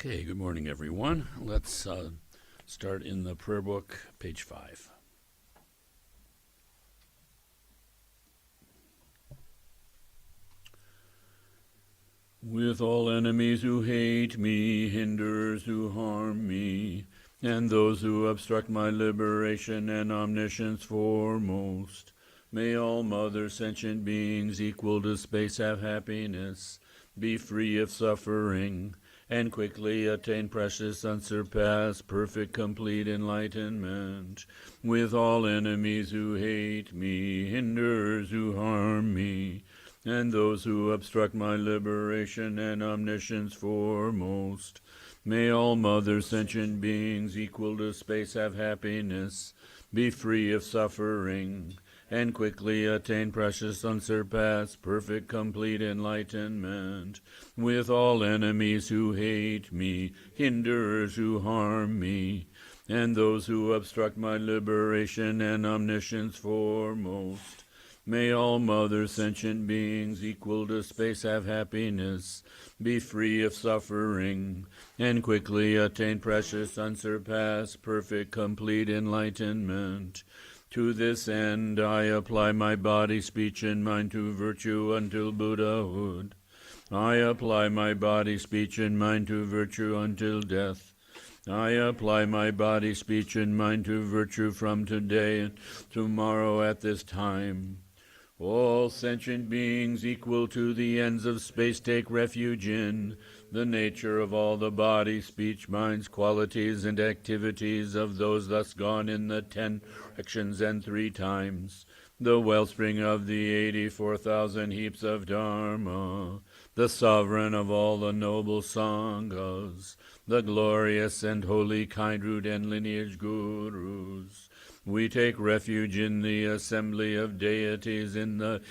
Okay, good morning, everyone. Let's start in the prayer book, page 5. With all enemies who hate me, hinderers who harm me, and those who obstruct my liberation and omniscience foremost, may all mother sentient beings equal to space have happiness, be free of suffering, and quickly attain precious, unsurpassed, perfect, complete enlightenment. With all enemies who hate me, hinderers who harm me, and those who obstruct my liberation and omniscience foremost, may all mother sentient beings equal to space have happiness, be free of suffering, and quickly attain precious, unsurpassed, perfect, complete enlightenment. With all enemies who hate me, hinderers who harm me, and those who obstruct my liberation and omniscience foremost, may all mother sentient beings equal to space have happiness, be free of suffering, and quickly attain precious, unsurpassed, perfect, complete enlightenment. To this end I apply my body, speech, and mind to virtue until Buddhahood. I apply my body, speech, and mind to virtue until death. I apply my body, speech, and mind to virtue from today and tomorrow at this time. All sentient beings equal to the ends of space take refuge in the nature of all the body, speech, minds, qualities, and activities of those thus gone in the 10 directions and 3 times, the wellspring of the 84,000 heaps of Dharma, the sovereign of all the noble Sanghas, the glorious and holy kind root and lineage gurus. We take refuge in the assembly of deities in the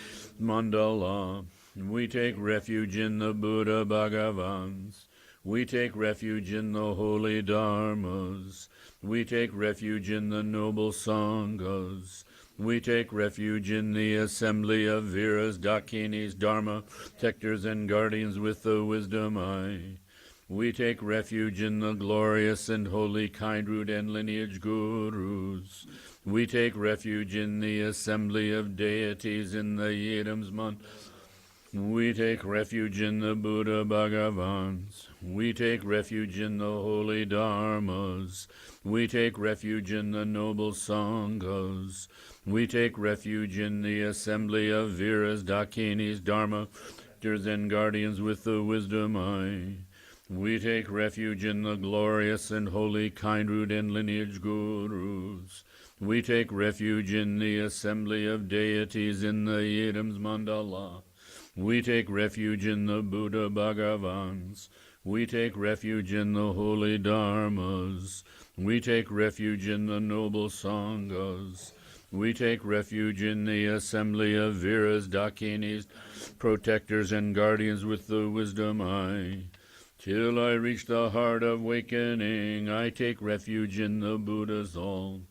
mandala. We take refuge in the Buddha Bhagavans. We take refuge in the holy dharmas. We take refuge in the noble sanghas. We take refuge in the assembly of Viras, Dakinis, Dharma, protectors and guardians with the wisdom eye. We take refuge in the glorious and holy kind root and lineage gurus. We take refuge in the assembly of deities in the Yidams Mandala. We take refuge in the Buddha Bhagavans. We take refuge in the holy dharmas. We take refuge in the noble sanghas. We take refuge in the assembly of Viras, Dakinis, Dharma, protectors and guardians with the wisdom eye. We take refuge in the glorious and holy kind root and lineage gurus. We take refuge in the assembly of deities in the Yidams Mandala. We take refuge in the Buddha Bhagavans. We take refuge in the holy dharmas. We take refuge in the noble sanghas. We take refuge in the assembly of Viras, Dakinis, protectors and guardians with the wisdom eye. Till I reach the heart of awakening, I take refuge in the Buddhas all.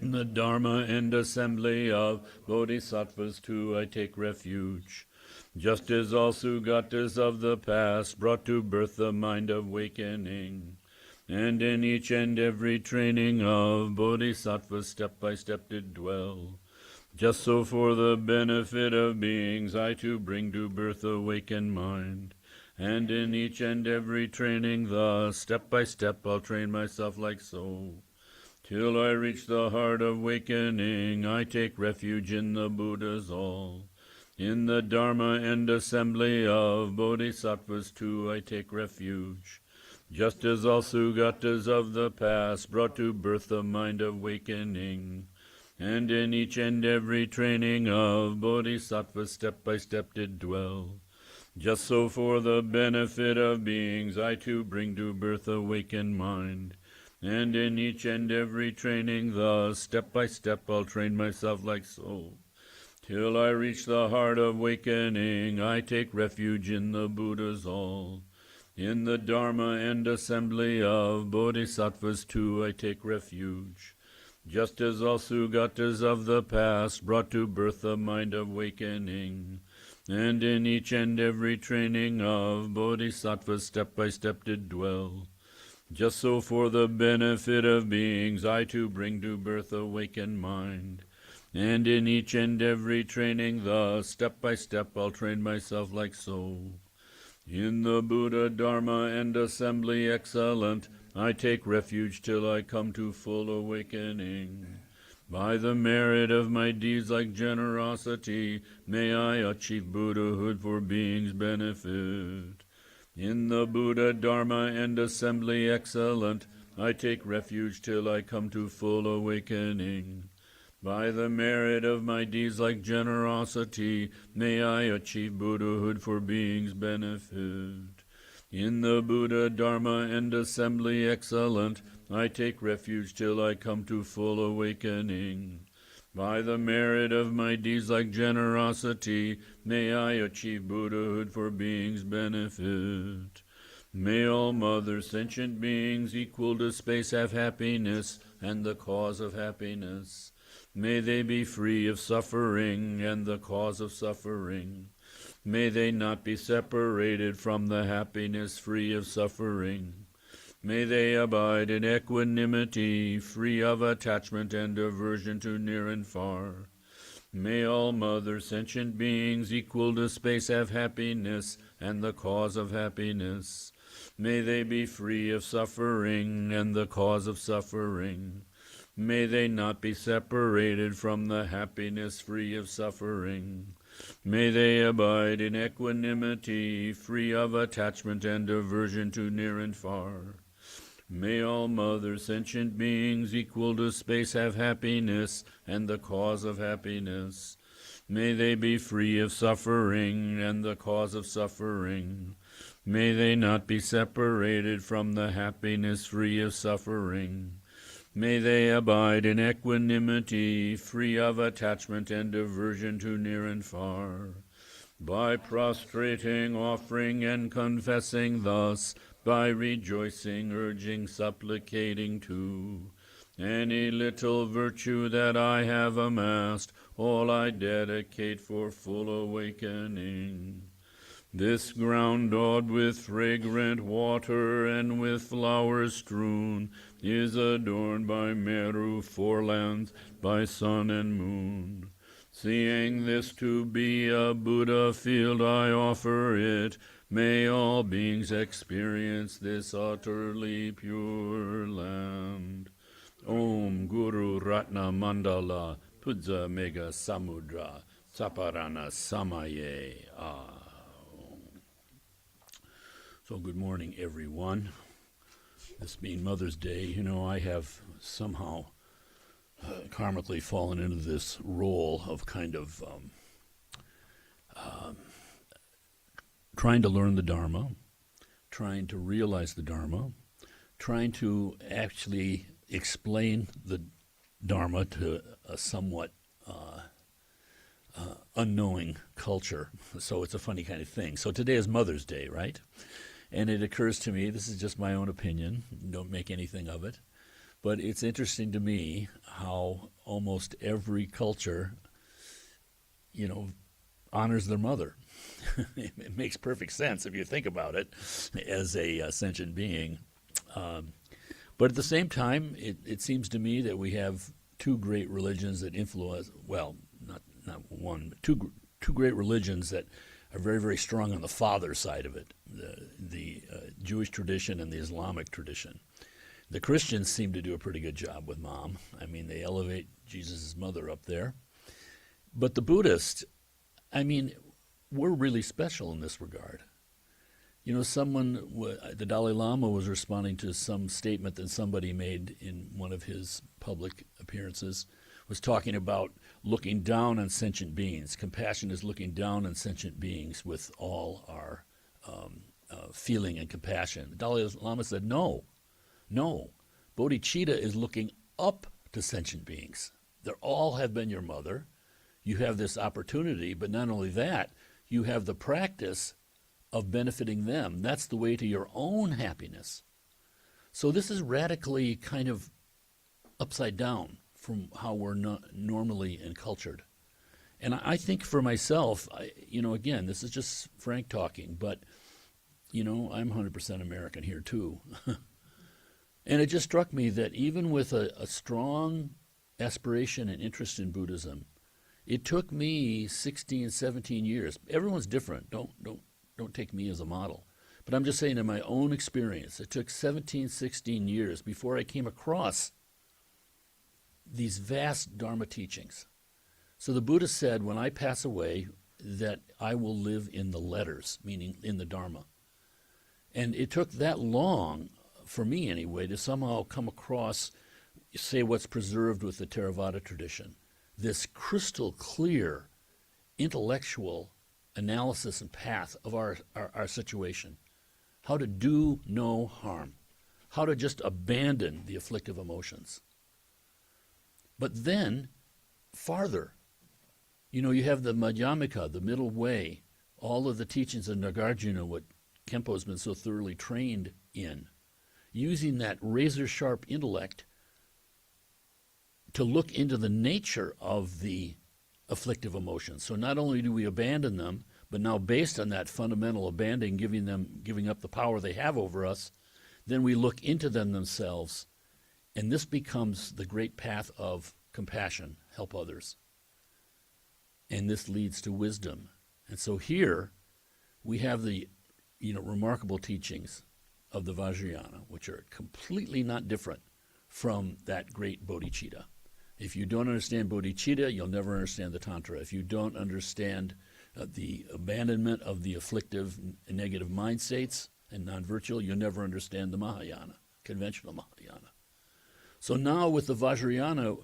In the Dharma and assembly of Bodhisattvas too I take refuge. Just as all Sugatas of the past brought to birth the mind of awakening, and in each and every training of Bodhisattvas step by step did dwell. Just so for the benefit of beings I too bring to birth awakened mind. And in each and every training thus, step by step, I'll train myself like so. Till I reach the heart of awakening, I take refuge in the Buddhas all. In the Dharma and assembly of Bodhisattvas too I take refuge. Just as all Sugatas of the past brought to birth the mind of awakening. And in each and every training of Bodhisattvas step by step did dwell. Just so for the benefit of beings I too bring to birth awakened mind. And in each and every training thus, step by step, I'll train myself like so. Till I reach the heart of awakening, I take refuge in the Buddhas all. In the Dharma and assembly of Bodhisattvas too I take refuge. Just as all Sugatas of the past brought to birth the mind of awakening. and in each and every training of bodhisattvas step by step did dwell. Just so for the benefit of beings I too bring to birth awakened mind, and in each and every training thus step by step I'll train myself like so. In the Buddha, Dharma, and assembly excellent, I take refuge till I come to full awakening. By the merit of my deeds like generosity, may I achieve Buddhahood for beings' benefit. In the Buddha, Dharma, and assembly excellent, I take refuge till I come to full awakening. By the merit of my deeds like generosity, may I achieve Buddhahood for beings' benefit. In the Buddha, Dharma, and assembly excellent, I take refuge till I come to full awakening. By the merit of my deeds like generosity, may I achieve Buddhahood for beings' benefit. May all mothers, sentient beings, equal to space, have happiness and the cause of happiness. May they be free of suffering and the cause of suffering. May they not be separated from the happiness free of suffering. May they abide in equanimity, free of attachment and aversion to near and far. May all mother sentient beings equal to space have happiness and the cause of happiness. May they be free of suffering and the cause of suffering. May they not be separated from the happiness free of suffering. May they abide in equanimity, free of attachment and aversion to near and far. May all mother sentient beings equal to space have happiness and the cause of happiness. May they be free of suffering and the cause of suffering. May they not be separated from the happiness free of suffering. May they abide in equanimity, free of attachment and aversion to near and far. By prostrating, offering, and confessing thus, by rejoicing, urging, supplicating too, any little virtue that I have amassed, all I dedicate for full awakening. This ground daubed with fragrant water and with flowers strewn is adorned by Meru, four lands, by sun and moon. Seeing this to be a Buddha field, I offer it. May all beings experience this utterly pure land. Om Guru Ratna Mandala Pudza Mega Samudra Saparana Samaye. So good morning, everyone. This being Mother's Day, I have somehow karmically fallen into this role of kind of trying to learn the Dharma, trying to realize the Dharma, trying to actually explain the Dharma to a somewhat unknowing culture. So it's a funny kind of thing. So today is Mother's Day, right? And it occurs to me, this is just my own opinion, don't make anything of it, but it's interesting to me how almost every culture, honors their mother. It makes perfect sense if you think about it as a sentient being. But at the same time, it seems to me that we have two great religions that influence, well, not one, but two great religions that are very, very strong on the father side of it, the Jewish tradition and the Islamic tradition. The Christians seem to do a pretty good job with mom. I mean, they elevate Jesus' mother up there. But the Buddhists, we're really special in this regard. The Dalai Lama was responding to some statement that somebody made in one of his public appearances, was talking about looking down on sentient beings. Compassion is looking down on sentient beings with all our feeling and compassion. The Dalai Lama said, no. Bodhicitta is looking up to sentient beings. They all have been your mother. You have this opportunity, but not only that, you have the practice of benefiting them. That's the way to your own happiness. So this is radically kind of upside down from how we're normally encultured. And I think for myself, again, this is just frank talking, but, I'm 100% American here too. And it just struck me that even with a strong aspiration and interest in Buddhism, it took me 16, 17 years. Everyone's different. Don't take me as a model. But I'm just saying in my own experience, it took 17, 16 years before I came across these vast Dharma teachings. So the Buddha said, when I pass away, that I will live in the letters, meaning in the Dharma. And it took that long, for me anyway, to somehow come across, say, what's preserved with the Theravada tradition, this crystal clear intellectual analysis and path of our situation, how to do no harm, how to just abandon the afflictive emotions. But then, farther, you have the Madhyamika, the middle way, all of the teachings of Nagarjuna, what Khenpo has been so thoroughly trained in, using that razor-sharp intellect to look into the nature of the afflictive emotions. So not only do we abandon them, but now based on that fundamental abandoning, giving up the power they have over us, then we look into them themselves, and this becomes the great path of compassion, help others. And this leads to wisdom. And so here we have the remarkable teachings of the Vajrayana, which are completely not different from that great bodhicitta. If you don't understand bodhicitta, you'll never understand the Tantra. If you don't understand the abandonment of the afflictive negative mind states and non-virtual, you'll never understand the Mahayana, conventional Mahayana. So now with the Vajrayana,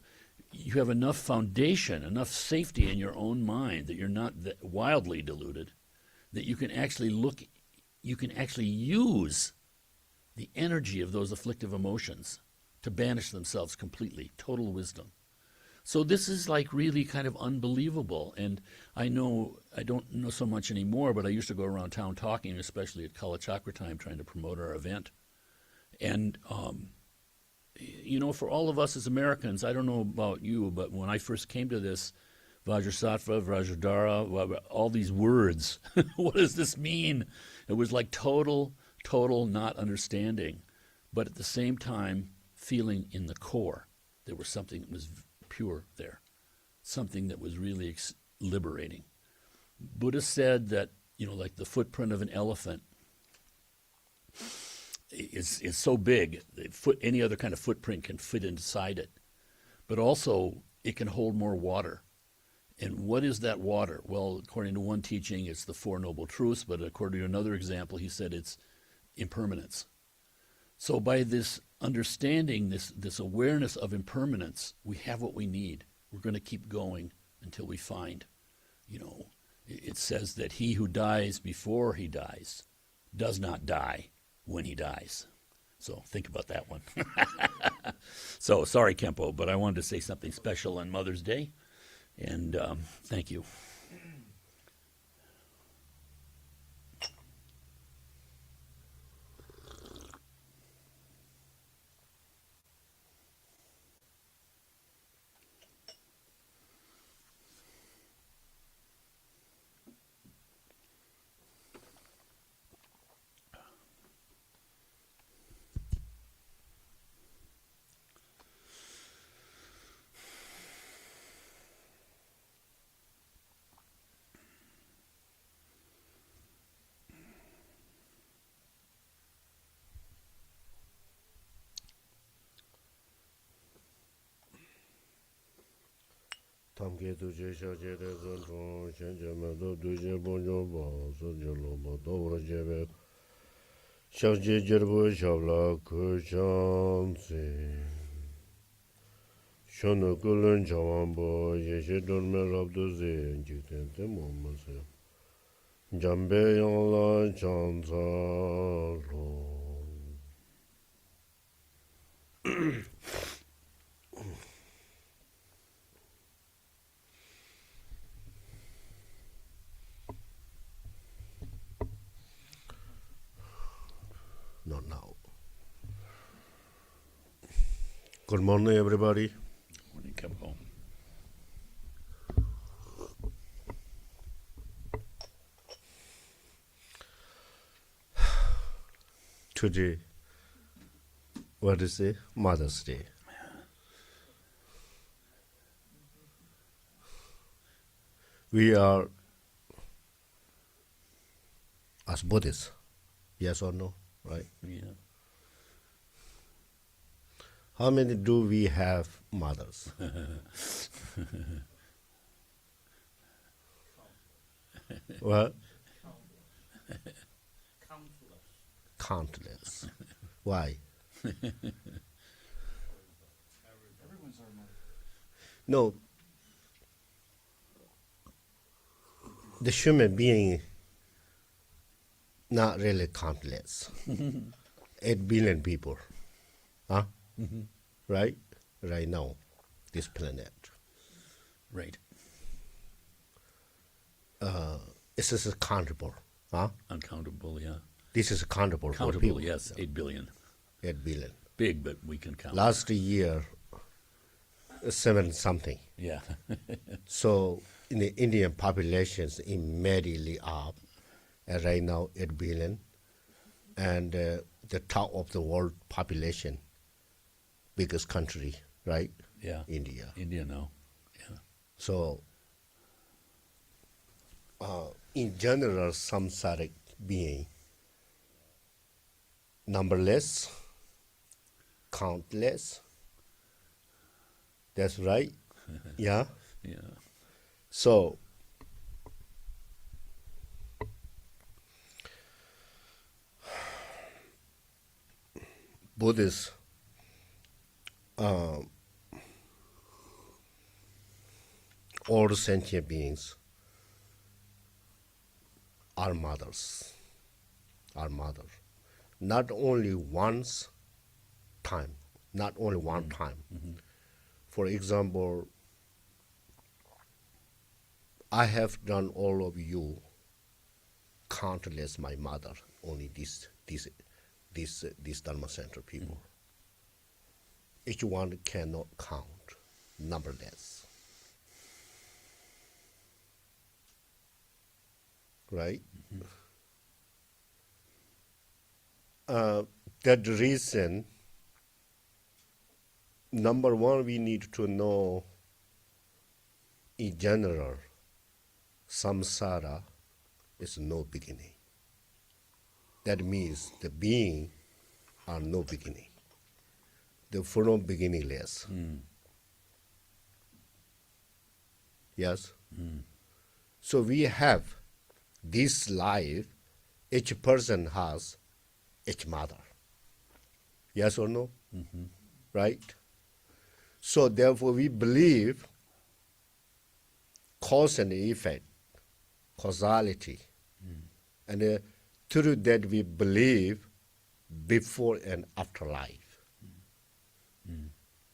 you have enough foundation, enough safety in your own mind that you're not wildly deluded, that you can actually use the energy of those afflictive emotions to banish themselves completely, total wisdom. So this is like really kind of unbelievable. And I don't know so much anymore, but I used to go around town talking, especially at Kalachakra time, trying to promote our event. And, for all of us as Americans, I don't know about you, but when I first came to this, Vajrasattva, Vajradhara, all these words, what does this mean? It was like total not understanding, but at the same time, feeling in the core there was something that was pure there, something that was really liberating. Buddha said that, like the footprint of an elephant is so big, any other kind of footprint can fit inside it, but also it can hold more water. And what is that water? Well, according to one teaching, it's the Four Noble Truths, but according to another example, he said it's impermanence. So by this understanding, this awareness of impermanence, we have what we need. We're going to keep going until we find, it says that he who dies before he dies does not die when he dies. So think about that one. So sorry, Khenpo, but I wanted to say something special on Mother's Day. And thank you. Tamke tuje shaje de zonchon shenje me do duje bonjo ba so jolo ba do jebe shaje jerbo shabla ku chance shono kulen jawan bo ye dorme rabdo ze jiten te momase jambe yon la chanza lo Not now. Good morning, everybody. Morning, Khenpo. today, what is it? Mother's Day. We are, as Buddhists, yes or no, right? Yeah. How many do we have mothers? Well, countless. Why? No, the human being not really countless. 8 billion people, huh? Right? Right now, this planet. Right. This is countable, huh? Uncountable, yeah. This is countable for Countable, people. yes. 8 billion. 8 billion. Big, but we can count. Last year, 7 something. Yeah. So in the Indian populations immediately up, and right now 8 billion, and the top of the world population, biggest country, right? Yeah. India. India now. Yeah. So in general, samsaric being, numberless, countless. That's right. Yeah. Yeah. So Buddhists all sentient beings are mothers. Are mother. Not only once time, not only one time. For example, I have done all of you countless my mother, only this Dharma Center people. Each one cannot count, numberless. Right? That reason, number one, we need to know in general, samsara is no beginning. That means the being are no beginning. They're from beginningless. Yes? So we have this life, each person has each mother. Yes or no? Right? So therefore we believe cause and effect, causality. And through that we believe before and after life,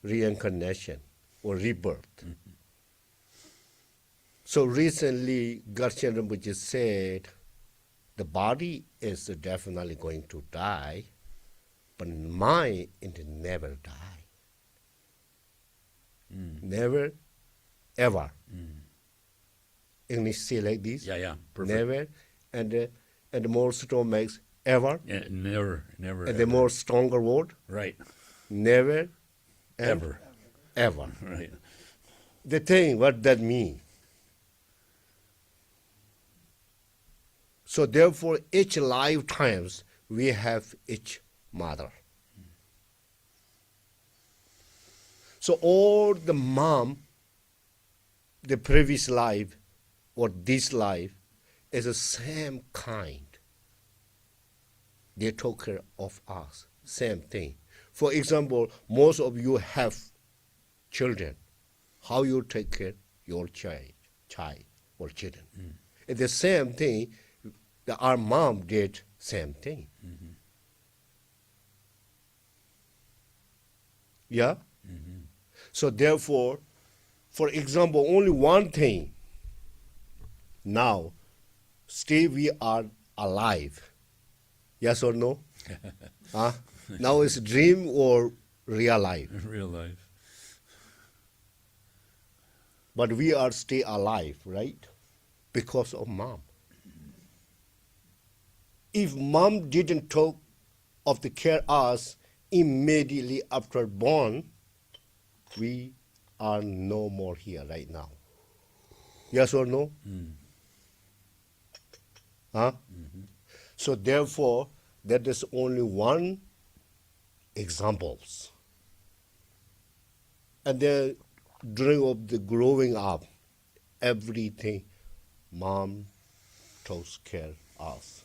reincarnation or rebirth. So recently, Garshan Rinpoche said, the body is definitely going to die, but mind it never die. Never, ever. English say like this? Yeah, yeah. Perfect. Never, and more strong makes ever. Yeah, never. And the more stronger word, Right. never, and Ever. ever. Right. The thing, what that mean? So therefore, each lifetimes we have each mother. So all the mom, the previous life or this life is the same kind. They took care of us, same thing. For example, most of you have children. How you take care your child or children? It's the same thing. Our mom did same thing. Yeah? So therefore, for example, only one thing. Now, still we are alive. Yes or no? Huh? Now it's dream or real life. Real life. But we are still alive, right? Because of mom. If mom didn't took of the care us immediately after born, we are no more here right now. Yes or no? Huh? So therefore, that is only one examples. And then during of the growing up, everything mom takes care us,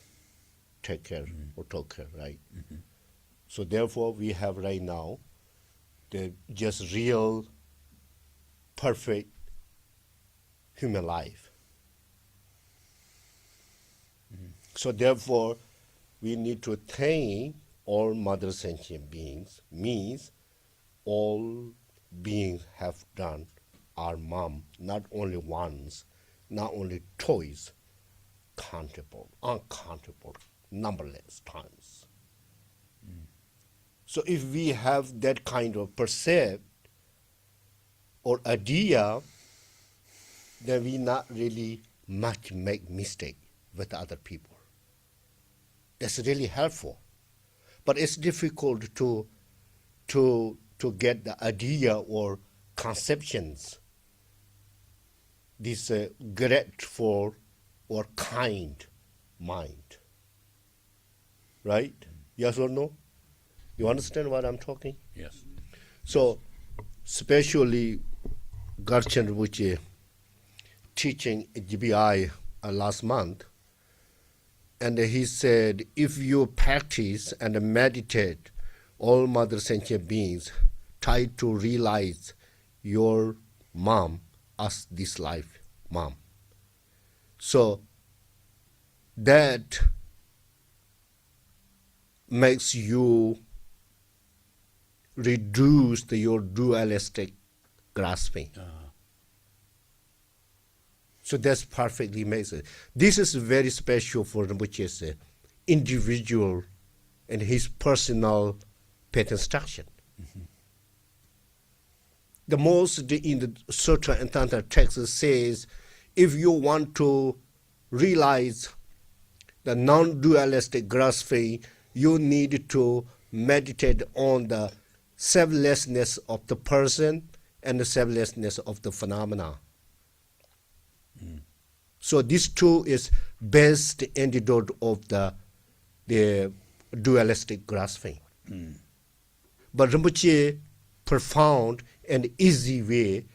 take care or took care, right? So therefore, we have right now the just real, perfect human life. So therefore, we need to thank all mother sentient beings, means all beings have done our mom, not only once, not only twice, countable, uncountable, numberless times. So if we have that kind of percept or idea, then we not really much make mistake with other people. That's really helpful. But it's difficult to get the idea or conceptions, this grateful or kind mind. Right? Yes or no? You understand what I'm talking? Yes. So, especially Garchen, which teaching at GBI last month, and he said, if you practice and meditate, all mother sentient beings try to realize your mom as this life mom. So that makes you reduce your dualistic grasping. So that's perfectly makes it. This is very special for Rinpoche's individual and his personal path instruction. The most in the Sutra and Tantra text says, if you want to realize the non-dualistic grasping, you need to meditate on the selflessness of the person and the selflessness of the phenomena. So these two is best antidote of the dualistic grasping. But Rinpoche profound and easy way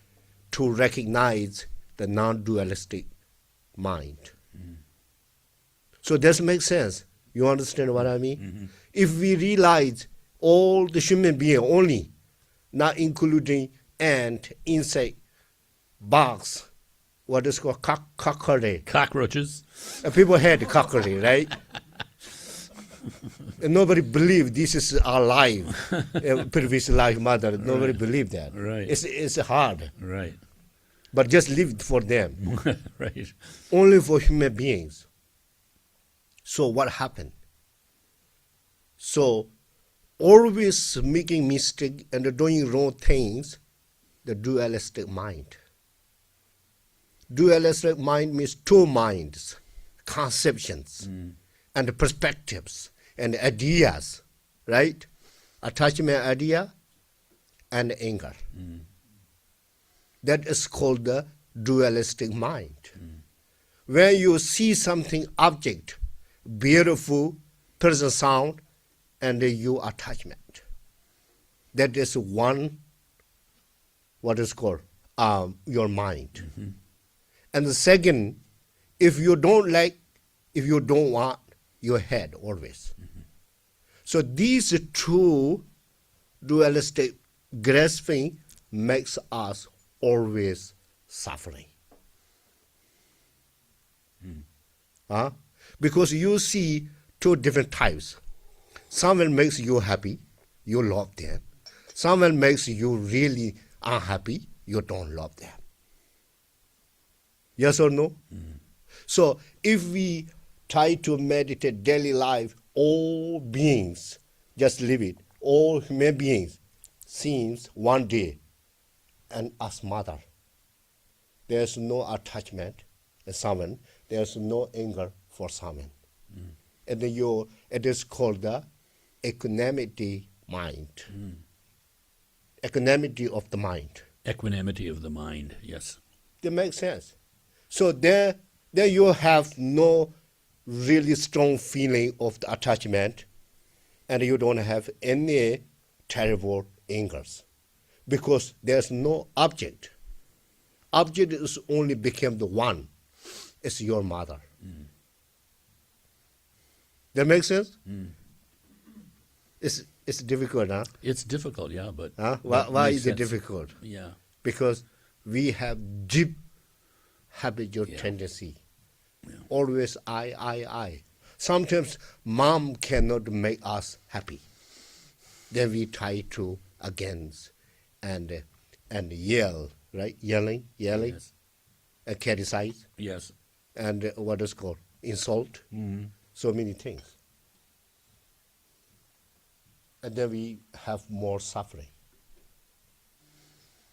to recognize the non-dualistic mind. So that makes sense. You understand what I mean? If we realize all the human being only, not including ant, insect, bugs, what is called cockroach. Cockroaches. People had cockroach, right? And nobody believed this is our life, previous life mother. Nobody believed that. Right. It's hard. Right. But just leave it for them. Right. Only for human beings. So what happened? So always making mistake and doing wrong things, the dualistic mind. Dualistic mind means two minds, conceptions, and perspectives, and ideas, right? Attachment idea and anger. That is called the dualistic mind. When you see something object, beautiful, person sound, and you attachment. That is one, what is called, your mind. And the second, if you don't like, if you don't want, your head always. So these two dualistic grasping makes us always suffering. Because you see two different types. Someone makes you happy, you love them. Someone makes you really unhappy, you don't love them. Yes or no? So if we try to meditate daily life, all beings, just live it, all human beings, seems one day, and as mother, there's no attachment to someone, there's no anger for someone. And it is called the equanimity mind. Equanimity of the mind. Equanimity of the mind, yes. That makes sense. So there you have no really strong feeling of the attachment, and you don't have any terrible angers, because there's no object. Object is only became the one. It's your mother. That makes sense? It's difficult, huh? It's difficult, yeah, but... Huh? but Why makes is it sense. difficult? Yeah. Because we have deep habitual tendency. Always I. Sometimes mom cannot make us happy. Then we try to against and yell, right? Yelling, Yes. and criticize, Yes. and what is called insult. So many things. And then we have more suffering.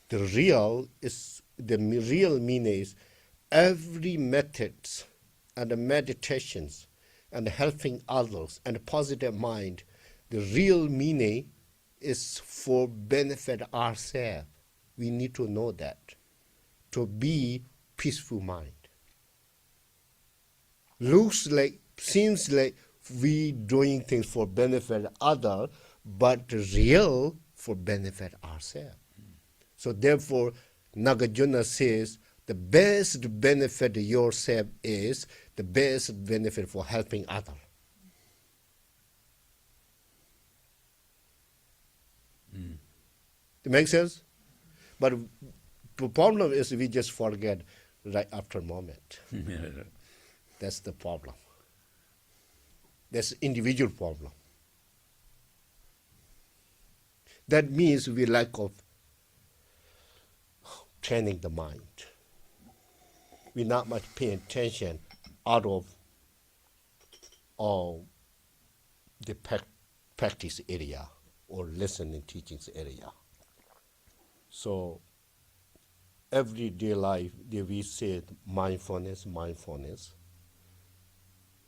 The real meaning is every methods and the meditations and helping others and positive mind. The real meaning is for benefit ourselves. We need to know that, to be peaceful mind. Seems like we doing things for benefit other, but real for benefit ourselves. So therefore, Nagarjuna says the best benefit yourself is the best benefit for helping other. It makes sense? But the problem is we just forget right after a moment. That's the problem. That's individual problem. That means we lack of training the mind. We not much pay attention out of all the practice area or listening teachings area. So everyday life, we say mindfulness,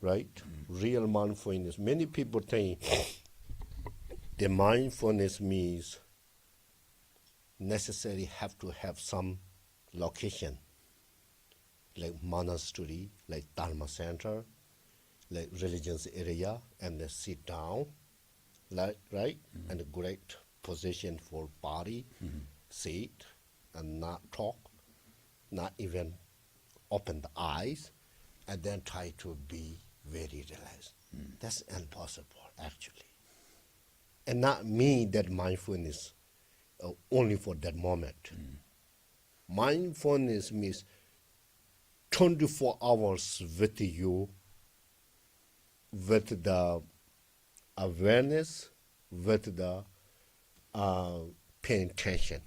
right? Real mindfulness. Many people think the mindfulness means necessarily have to have some location, like monastery, like Dharma center, like religious area, and then sit down, right? And a great position for body, sit, and not talk, not even open the eyes, and then try to be very relaxed. That's impossible, actually. And not mean that mindfulness only for that moment. Mindfulness means 24 hours with you, with the awareness, with the paying attention,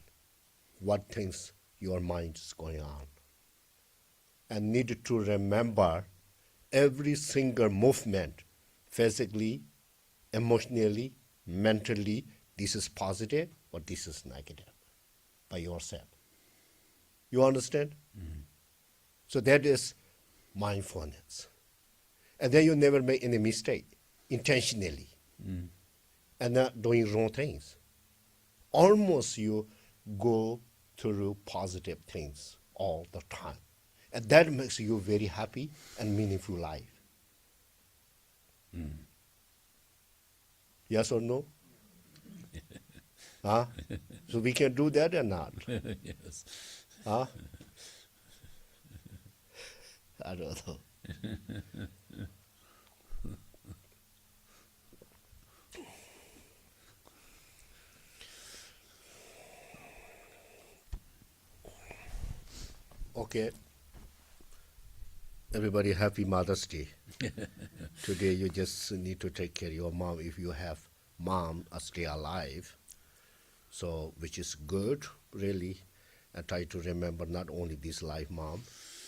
what things your mind is going on. And need to remember every single movement, physically, emotionally, mentally, this is positive or this is negative by yourself. You understand? So that is mindfulness. And then you never make any mistake intentionally and not doing wrong things. Almost you go through positive things all the time. And that makes you very happy and meaningful life. Yes or no? Huh? So we can do that or not? Yes. Huh? I don't know. Okay. Everybody happy Mother's Day. Today you just need to take care of your mom if you have mom still alive. So, which is good, really. And try to remember not only this life mom,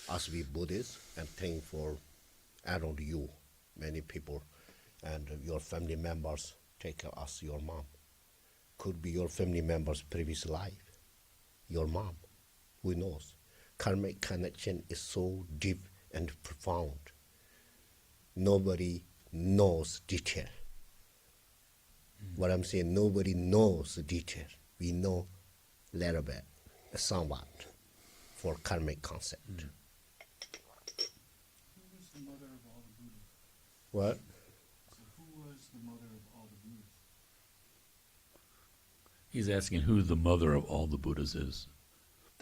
us we Buddhists, and think for around you, many people, and your family members take care of us, your mom. Could be your family members' previous life, your mom, who knows? Karmic connection is so deep and profound. Nobody knows detail. What I'm saying, nobody knows the detail. We know a little bit, somewhat, for karmic concept. Who was the mother of all the Buddhas? What? So who was the mother of all the Buddhas? He's asking who the mother of all the Buddhas is.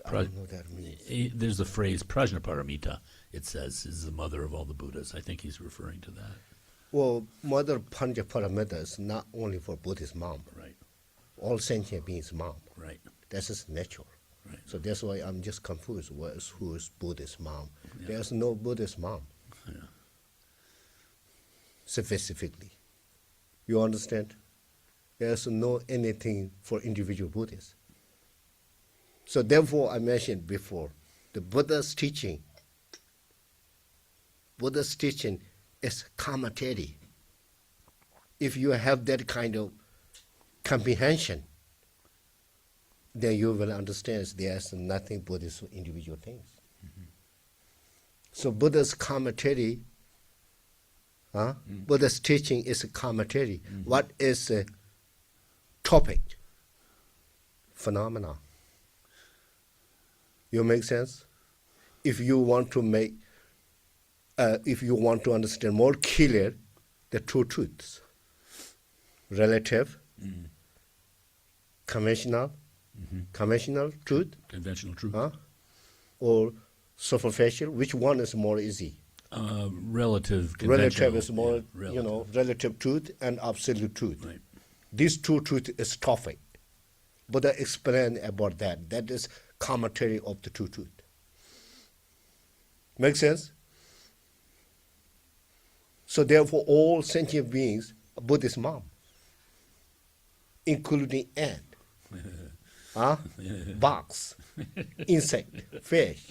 I don't know what that means. There's a phrase, Prajnaparamita, it says, is the mother of all the Buddhas. I think he's referring to that. Well, Mother Panchaparamita is not only for Buddhist mom. Right, All sentient beings mom. right, That's just natural. right. So that's why I'm just confused. Who is Buddhist mom? Yeah. There's no Buddhist mom. Yeah. Specifically. You understand? There's no anything for individual Buddhists. So therefore, I mentioned before, the Buddha's teaching is commentary. If you have that kind of comprehension, then you will understand there's nothing Buddhist individual things. So Buddha's commentary, Buddha's teaching is a commentary. What is a topic? Phenomena. You make sense? If you want to understand more clear the two truths, relative, conventional truth, Conventional truth. or superficial, which one is more easy? Relative, Relative conventional. is more, Yeah, relative. relative truth and absolute truth. Right. These two truths is topic. Buddha explained about that. That is commentary of the two truths. Make sense? So therefore, all sentient beings are Buddhist mom, including ant, bugs, insect, fish.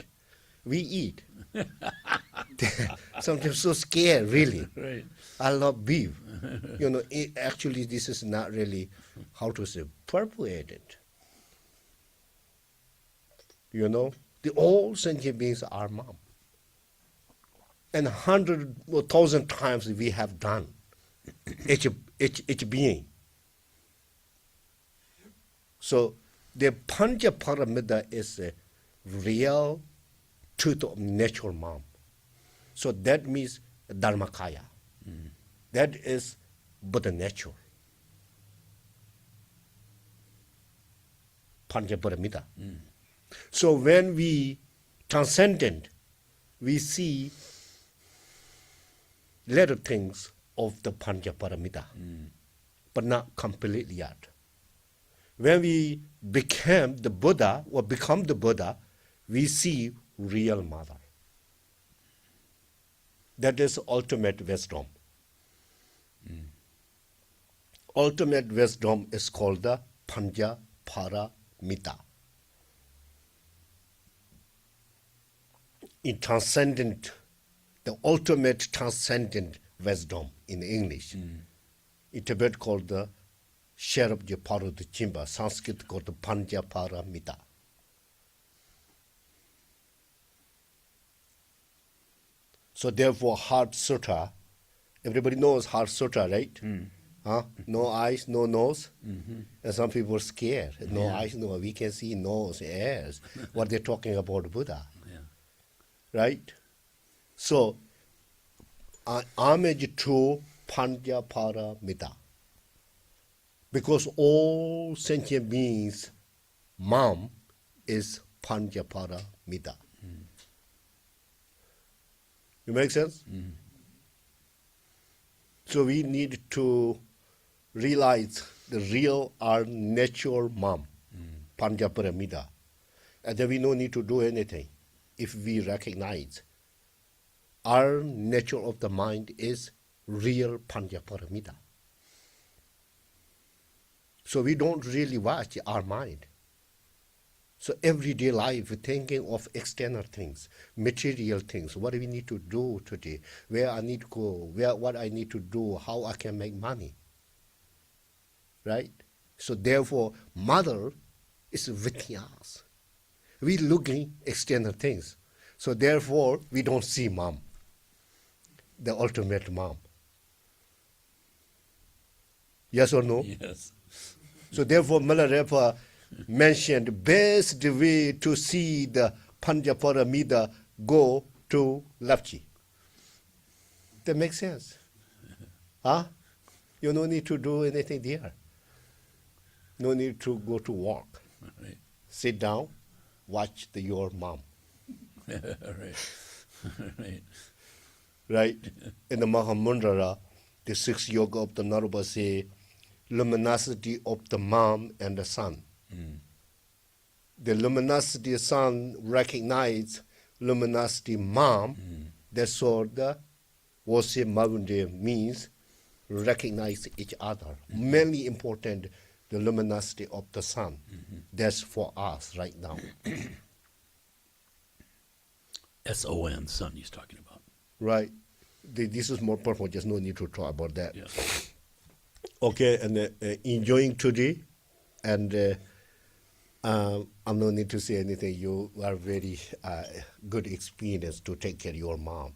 We eat. Sometimes so scared, really. Right. I love beef. Actually, this is not really, how to say, purported. The all sentient beings are mom. And 100 or 1,000 times we have done each being. So the Panchaparamita is a real truth of natural mom. So that means Dharmakaya. That is Buddha nature. Panchaparamita. So when we transcendent, we see little things of the Panchaparamita, but not completely yet. When we become the Buddha, we see real mother. That is ultimate wisdom. Ultimate wisdom is called the Panchaparamita. In transcendent, the ultimate transcendent wisdom in English. In Tibet called the Sherab Paru Chimba, Sanskrit called the Panchaparamita. So therefore, Heart Sutra, everybody knows Heart Sutra, right? No eyes, no nose. And some people are scared. No eyes, no, we can see nose, ears. What they're talking about Buddha. Right? So, homage to Panchaparamita. Because all sentient beings, mom is Panchaparamita. You make sense? So we need to realize the real, our natural mom, Panchaparamita. And then we don't need to do anything if we recognize our nature of the mind is real Panchaparamita. So we don't really watch our mind. So everyday life, thinking of external things, material things, what do we need to do today, where I need to go, what I need to do, how I can make money. Right? So therefore, mother is within us. We looking external things. So therefore, we don't see mom, the ultimate mom. Yes or no? Yes. So therefore, Milarepa mentioned best way to see the Panjaparamida go to Lapchi. That makes sense. Huh? You no need to do anything there. No need to go to work. Right. Sit down, watch your mom. Right. Right. Right? In the Mahamudra, the sixth yoga of the Naruba say, luminosity of the mom and the son. The luminosity sun recognize luminosity mom. That's what the Wose Mavunde means, recognize each other. Mainly important, the luminosity of the sun. That's for us right now. S-O-N, son, he's talking about. Right? This is more purpose, just no need to talk about that. Yes. Okay, and enjoying today, and I'm no need to say anything. You are very good experience to take care of your mom.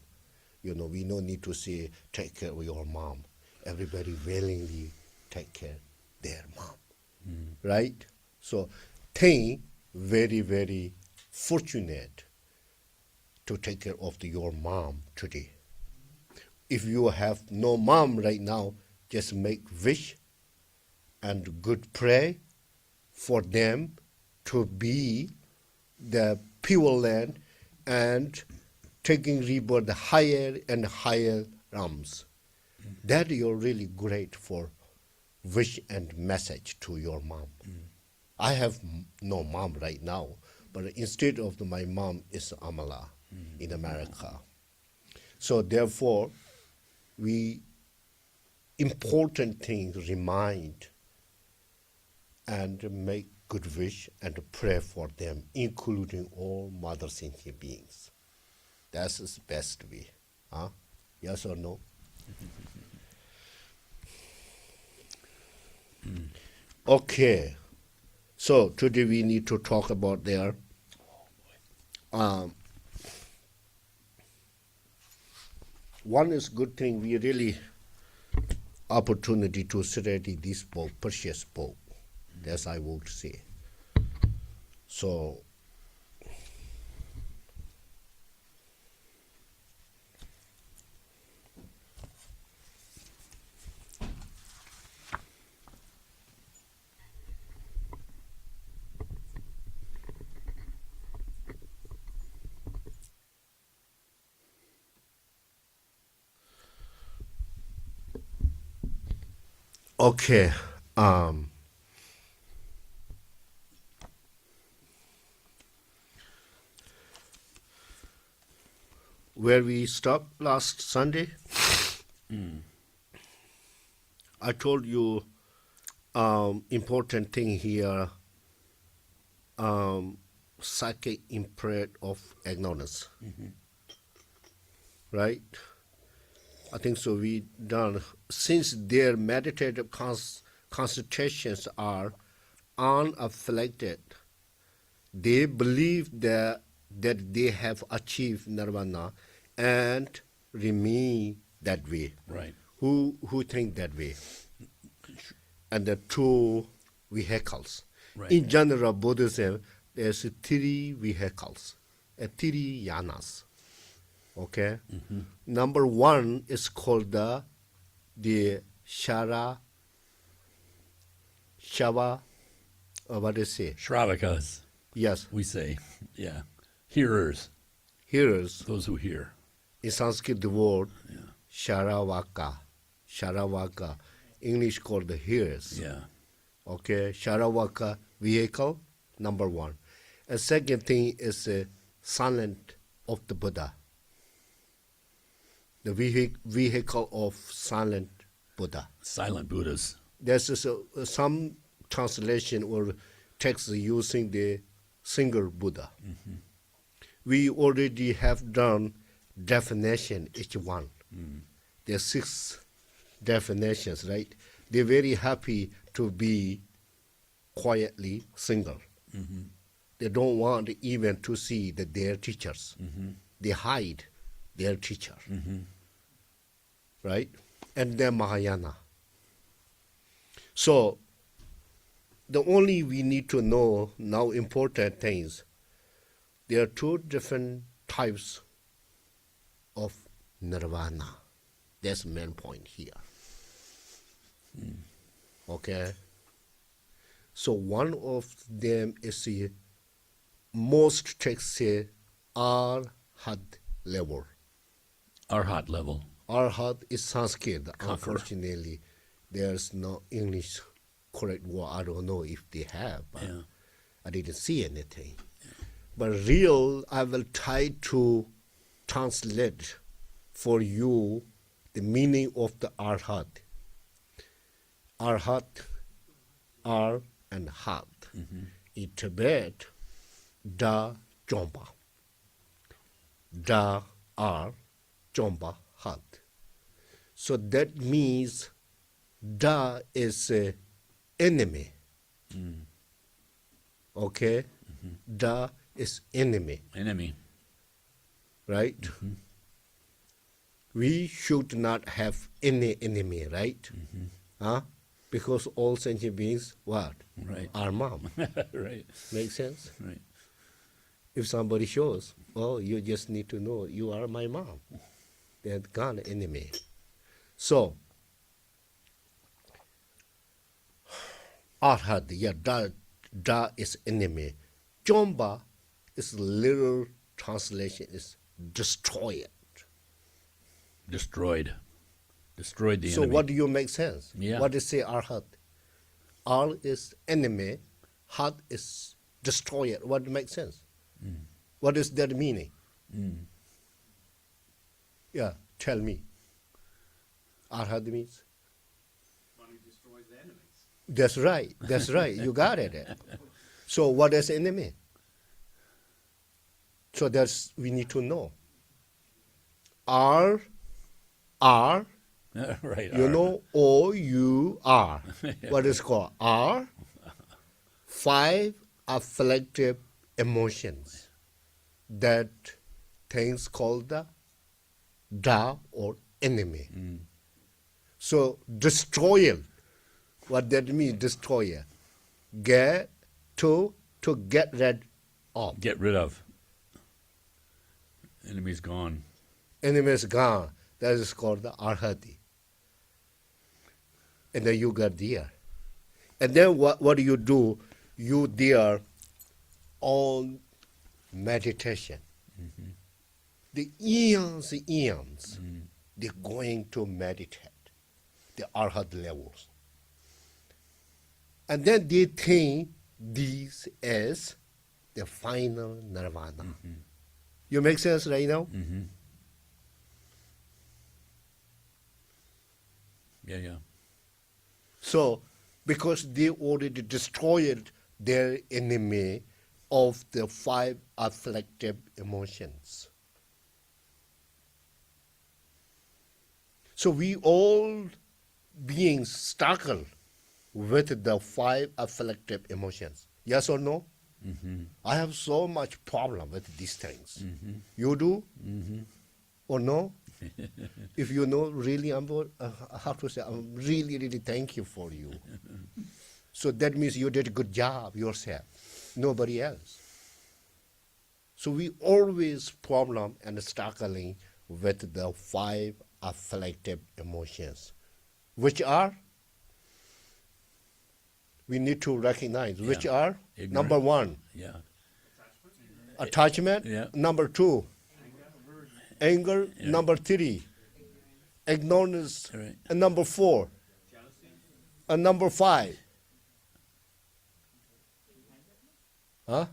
You know, we no need to say take care of your mom. Everybody willingly take care their mom, right? So, think very, very fortunate to take care of your mom today. If you have no mom right now, just make wish and good pray for them to be the pure land and taking rebirth higher and higher realms. That you're really great for wish and message to your mom. I have no mom right now, but instead of my mom is Amala in America. So therefore, we important things remind and make good wish and pray for them, including all mother sentient beings. That's the best way. Huh? Yes or no? Okay. So today we need to talk about their one is good thing we really opportunity to study this book, precious book. As I would say. So, okay. Where we stopped last Sunday, I told you important thing here, psychic imprint of ignorance. Right? I think so we done. Since their meditative concentrations are unafflicted, they believe that they have achieved nirvana and remain that way. Right. Who think that way? And the two vehicles. Right. In general, Buddhism, there's three vehicles, three yanas. Okay? Number one is called the Shava, what do you say? Shravakas, Yes, we say. Yeah. Hearers, hearers. those who hear. In Sanskrit, the word Yeah. Sharavaka, English called the hearers. Yeah. Okay, Sharavaka vehicle, number one. And second thing is silent of the Buddha. The vehicle of silent Buddha. Silent Buddhas. There's some translation or text using the single Buddha. We already have done definition each one. There's 6 definitions, right? They're very happy to be quietly single. They don't want even to see their teachers. They hide their teacher, right? And then Mahayana. So the only we need to know now important things. There are two different types of nirvana. That's the main point here. Okay. So one of them is the most texts say arhat level. Arhat level. Arhat is Sanskrit. Conqueror. Unfortunately, there's no English correct word. I don't know if they have. But Yeah. I didn't see anything. But real, I will try to translate for you the meaning of the arhat. Arhat, ar and hat. In Tibet, da chompa. Da ar chompa hat. So that means da is a enemy. Okay? Da is enemy, Enemy. right? We should not have any enemy, right? Huh? Because all sentient beings, what? Right. Are mom. Right. Make sense? Right. If somebody shows, oh, you just need to know you are my mom. They're gone enemy. So, arhat, yeah, da is enemy. Chomba is literal translation is destroy it. Destroyed. Destroyed the So enemy. what do you make sense? Yeah. What is say arhat? Ar is enemy, hat is destroyer. What makes sense? What is that meaning? Yeah, tell me. Arhat means? One who destroys the enemies. That's right. That's right. You got it. So what is enemy? So that's we need to know. R, Right. you know, O-U-R. What is called? R, 5 afflictive emotions. That things called the da or enemy. So destroyer, what that means, destroyer. Get to get rid of. Get rid of. Enemy's gone. Enemy is gone. That is called the arhati. And then you got there. And then what do? You there on meditation. The eons, they're going to meditate the arhat levels. And then they think this is the final nirvana. You make sense right now? Yeah. So, because they already destroyed their enemy of the 5 afflictive emotions. So we all beings struggle with the 5 afflictive emotions. Yes or no? I have so much problem with these things. You do? Or no? If you know, really, I have to say, I'm really, really thank you for you. So that means you did a good job yourself, nobody else. So we always problem and struggling with the 5 afflictive emotions, which are, we need to recognize, which are, Ignorance. number 1, Yeah. attachment, Yeah. number 2, anger, Yeah. number 3, ignorance, Right. and number 4, and number 5. Huh?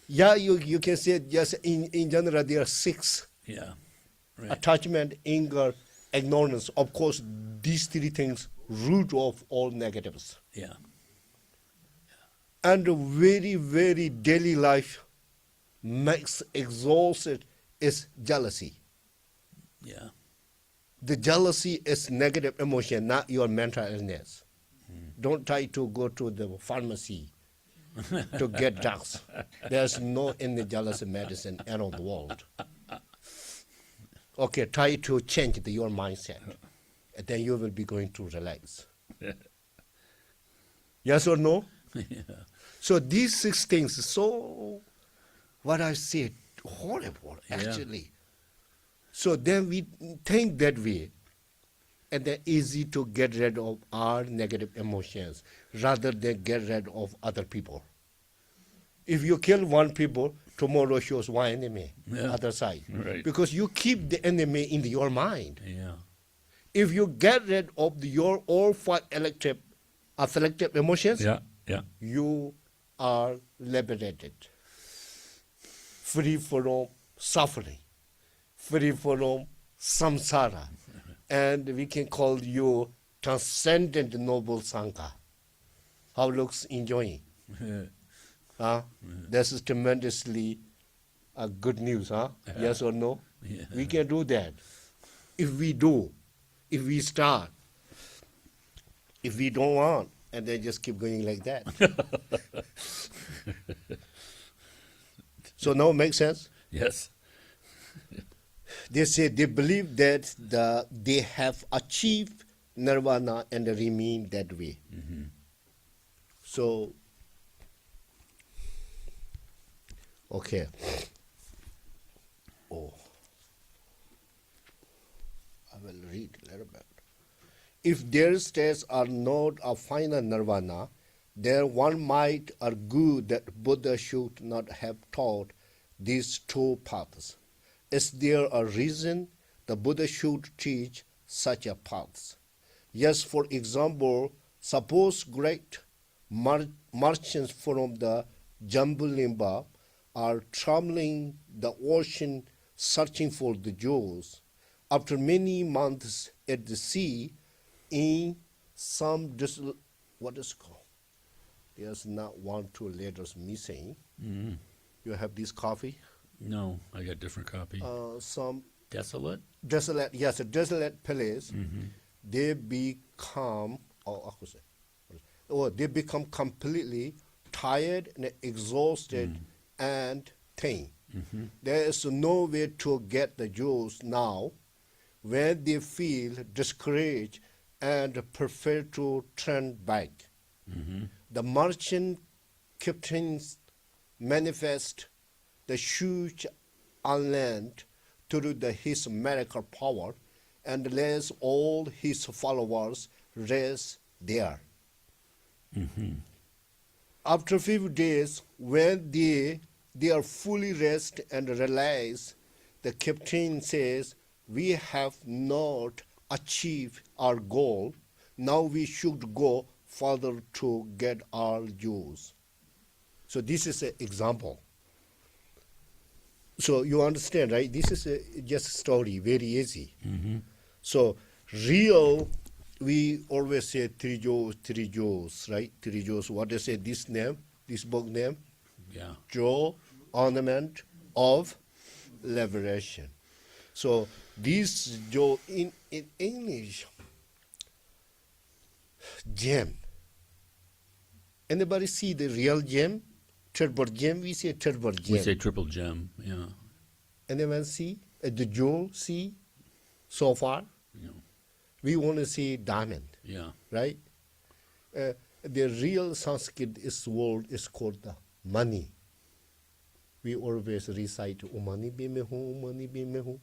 Yeah, you can say just in general there are 6. Yeah. Right. Attachment, anger, ignorance. Of course, these 3 things root of all negatives. Yeah. And a very, very daily life makes exhausted is jealousy. Yeah. The jealousy is negative emotion, not your mental illness. Don't try to go to the pharmacy to get drugs. There's no any jealousy medicine around the world. Okay, try to change your mindset. And then you will be going to relax. Yes or no? Yeah. So these 6 things, so what I said, horrible, Yeah. actually. So then we think that way, and then easy to get rid of our negative emotions rather than get rid of other people. If you kill one people, tomorrow shows one enemy, Yeah. other side. Right. Because you keep the enemy in your mind. Yeah. If you get rid of your all 5 selective emotions, Yeah. Yeah. you are liberated, free from suffering, free from samsara, and we can call you transcendent noble sangha. How looks enjoying? Huh? This is tremendously good news, huh? Yes or no? Yeah. We can do that. If we do, if we start, if we don't want, and then just keep going like that. So now make sense? Yes. They say they believe that they have achieved nirvana and remain that way. So, okay. Oh, I will read a little bit. If their states are not a final nirvana, then one might argue that Buddha should not have taught these 2 paths. Is there a reason the Buddha should teach such a path? Yes, for example, suppose great merchants from the Jambulimba are traveling the ocean searching for the jewels. After many months at the sea, in some what is it called? There's not 1, 2 letters missing. You have this coffee. No, I got different copy. Some Desolate? desolate, yes, a desolate place. They become, they become completely tired and exhausted and thin. There is no way to get the jewels now. When they feel discouraged and prefer to turn back, the merchant captains manifest the huge unland through his miracle power and lets all his followers rest there. After a few days, when they are fully rest and realize, the captain says, "We have not achieved our goal. Now we should go further to get our jewels." So this is an example. So you understand, right? This is just a story, very easy. So real, we always say 3 jewels, right? 3 jewels. What they say, this name, this book name? Yeah. Jewel, ornament of liberation. So this jewel in English, gem. Anybody see the real gem? Turbo gem, we say turbo gem. We say triple gem. Yeah. Anyone see the jewel? See so far? No. We want to see diamond, Yeah. right? The real Sanskrit word is called the money. We always recite "Umani bime hu, umani bime hu."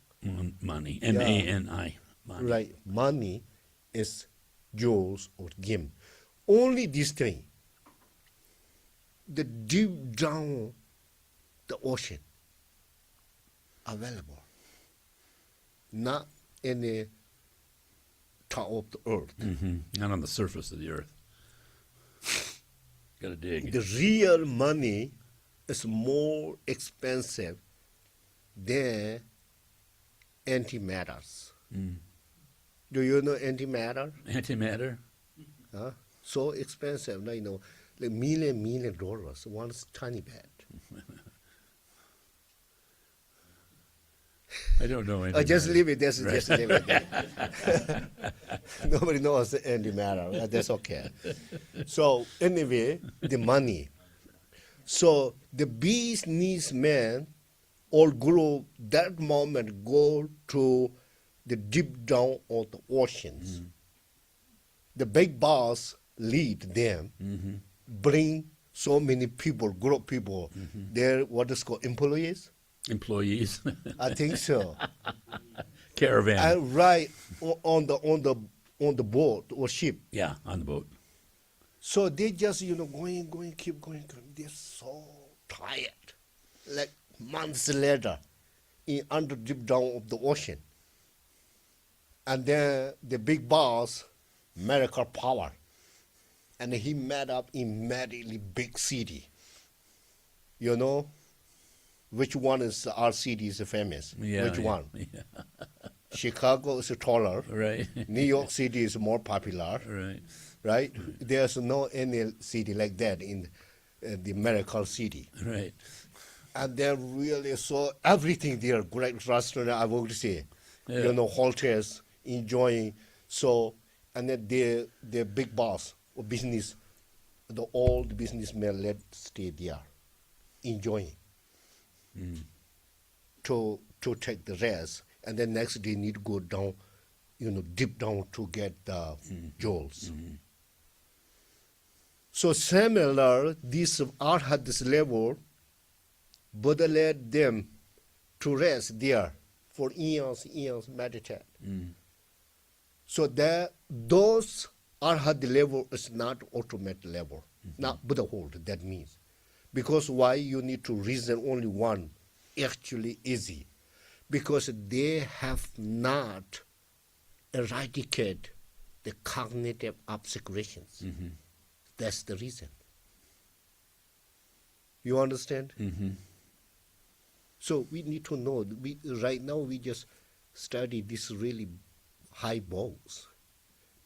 Money. M-A-N-I. Money. Right, money is jewels or gem. Only this thing, the deep down the ocean, available, not in the top of the earth. Not on the surface of the earth. Gotta dig. The real money is more expensive than antimatters. Do you know antimatter? Antimatter? Huh? So expensive, like million dollars, one tiny bit. I don't know antimatter. Just leave it. Just leave it there. Nobody knows antimatter. That's okay. So anyway, the money. So the businessman or group that moment go to the deep down of the oceans the big boss lead them, bring so many people, group people. They're what is called employees. Employees. I think so. Caravan. And right on the boat or ship. Yeah, on the boat. So they just going, keep going. They're so tired. Like months later, under deep down of the ocean. And then the big boss, American power, and he made up immediately big city. You know, which one is our city is famous? Yeah. Which yeah, one? Yeah. Chicago is taller. Right. New York City is more popular. Right. Right? There's no any city like that in the American city. Right. And then really so everything there, great restaurant I would say, Yeah. hotels, enjoying. So and then the big boss of business, the old businessmen let stay there, enjoying. To take the rest, and then next day need to go down, deep down to get the jewels. So similar, this art had this level, Buddha led them to rest there for eons, meditate. So those arhat level is not automatic level, not Buddhahood, that means. Because why you need to reason only one, actually easy. Because they have not eradicated the cognitive obscurations. That's the reason. You understand? So we need to know, right now we just study this really high balls.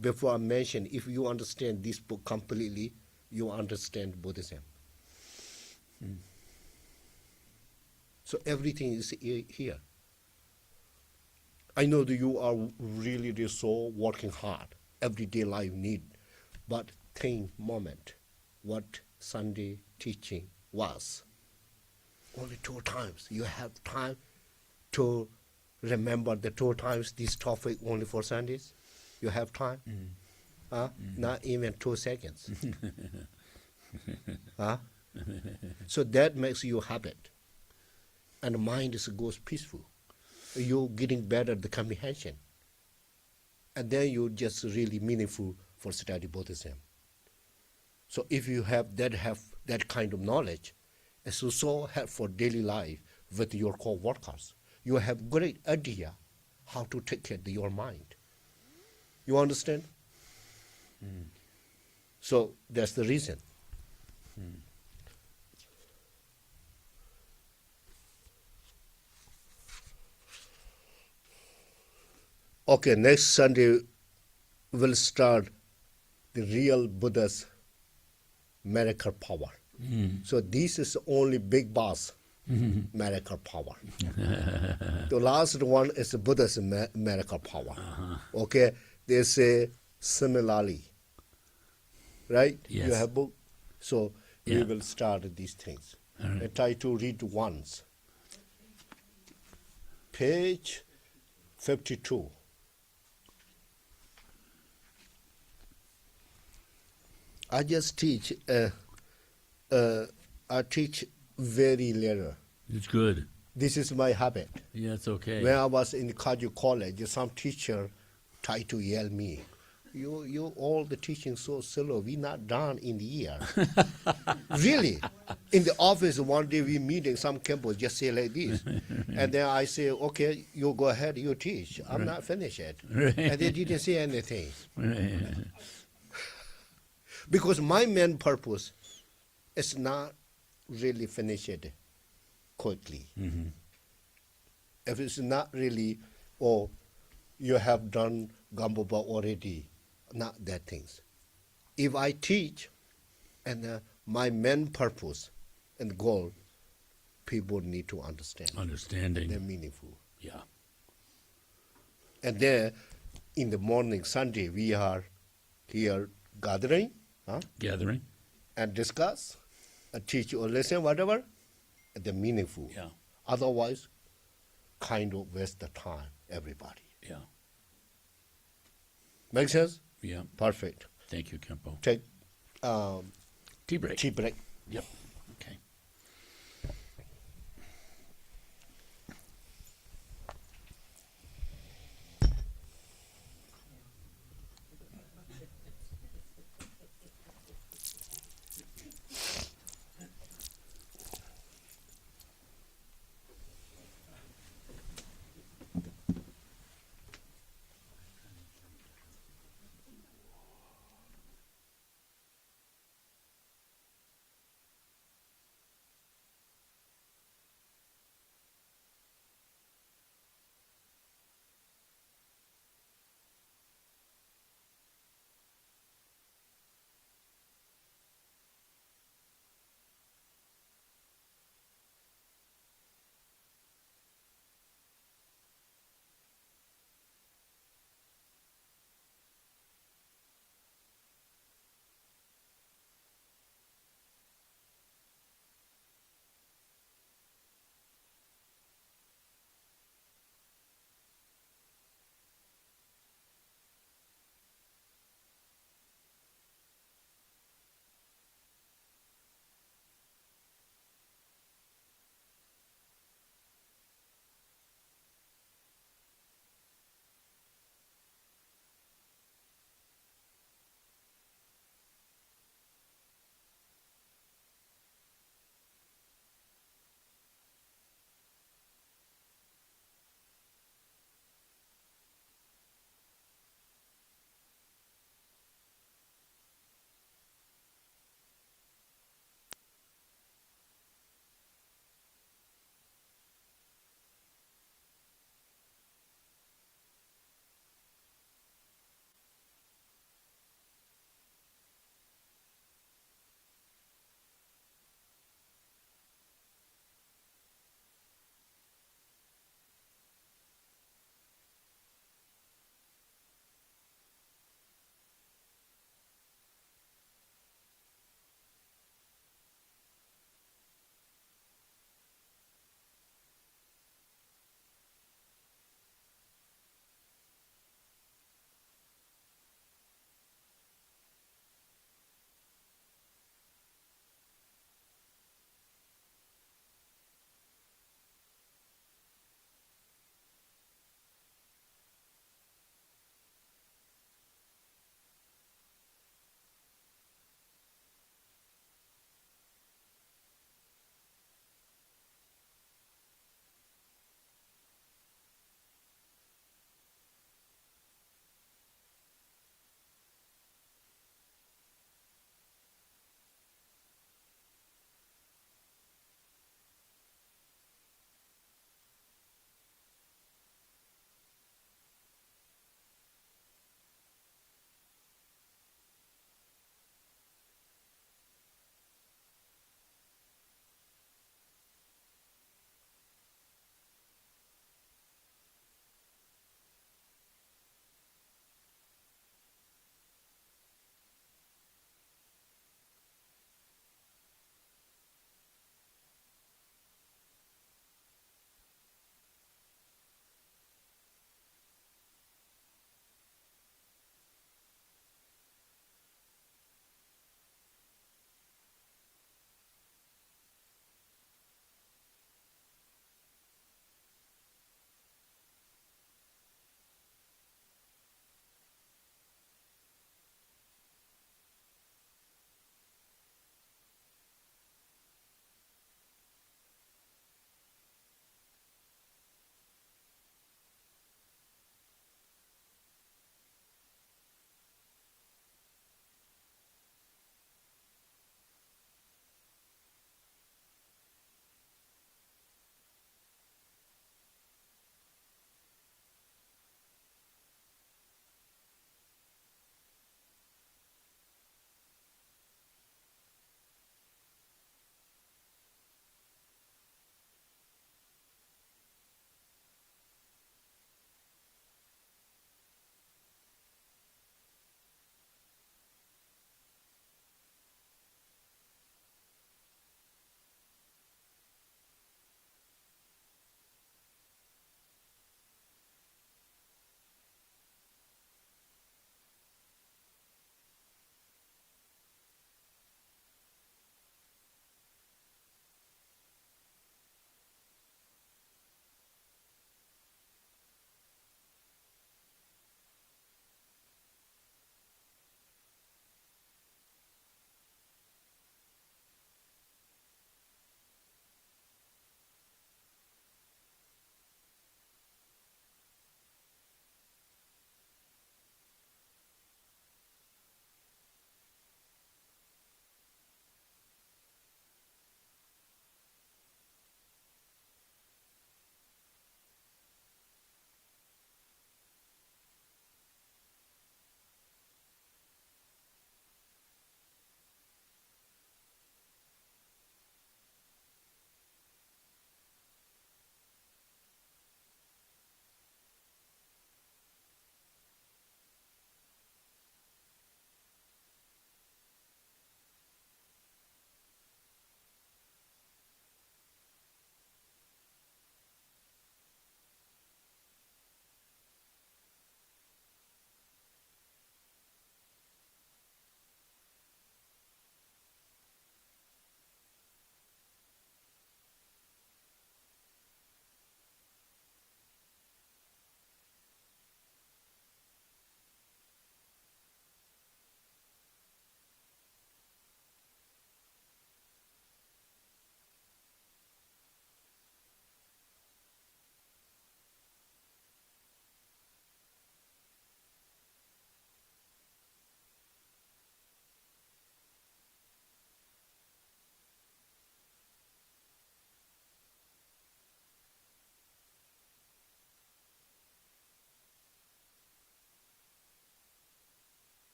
Before I mention, if you understand this book completely, you understand Buddhism. So everything is here. I know that you are really so working hard. Everyday life need. But think moment, what Sunday teaching was. Only 2 times. You have time to remember the 2 times this topic only for Sundays? You have time? Not even 2 seconds. So that makes you habit. And the mind goes peaceful. You're getting better the comprehension. And then you just really meaningful for study Buddhism. So if you have that kind of knowledge, it's so helpful for daily life with your co-workers. You have great idea how to take care of your mind. You understand? So that's the reason. Okay, next Sunday we'll start the real Buddha's miracle power. So this is only big boss miracle power. The last one is Buddha's miracle power. Okay, they say similarly. Right? Yes. You have book? So we Yeah. will start these things. All right. And try to read once. Page 52. I just teach, I teach very little. It's good. This is my habit. Yeah, it's okay. When I was in college, some teacher tried to yell me, you all the teaching so slow, we not done in the year. Really. In the office one day we meeting, some Khenpo just say like this. And then I say, okay, you go ahead, you teach. I'm not finished yet. And they didn't say anything. Because my main purpose is not really finish it quickly. If it's not really, or you have done Gamboba already, not that things. If I teach, and my main purpose and goal, people need to understand. Understanding. They're meaningful. Yeah. And then in the morning, Sunday, we are here gathering, Gathering. and discuss, and teach or listen, whatever, and they're meaningful. Yeah. Otherwise, kind of waste the time, everybody. Yeah. Make sense? Yeah. Perfect. Thank you, Khenpo. Take Tea break. tea break. Yep. Okay.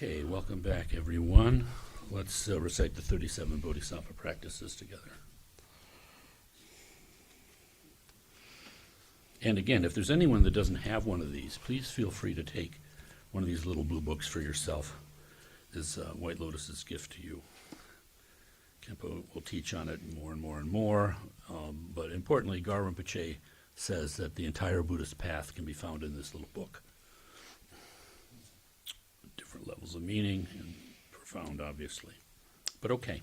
Okay, welcome back, everyone. Let's recite the 37 Bodhisattva practices together. And again, if there's anyone that doesn't have one of these, please feel free to take one of these little blue books for yourself. This is White Lotus's gift to you. Khenpo will teach on it more and more and more, but importantly, Gar Rinpoche says that the entire Buddhist path can be found in this little book. Different levels of meaning, and profound, obviously. But okay.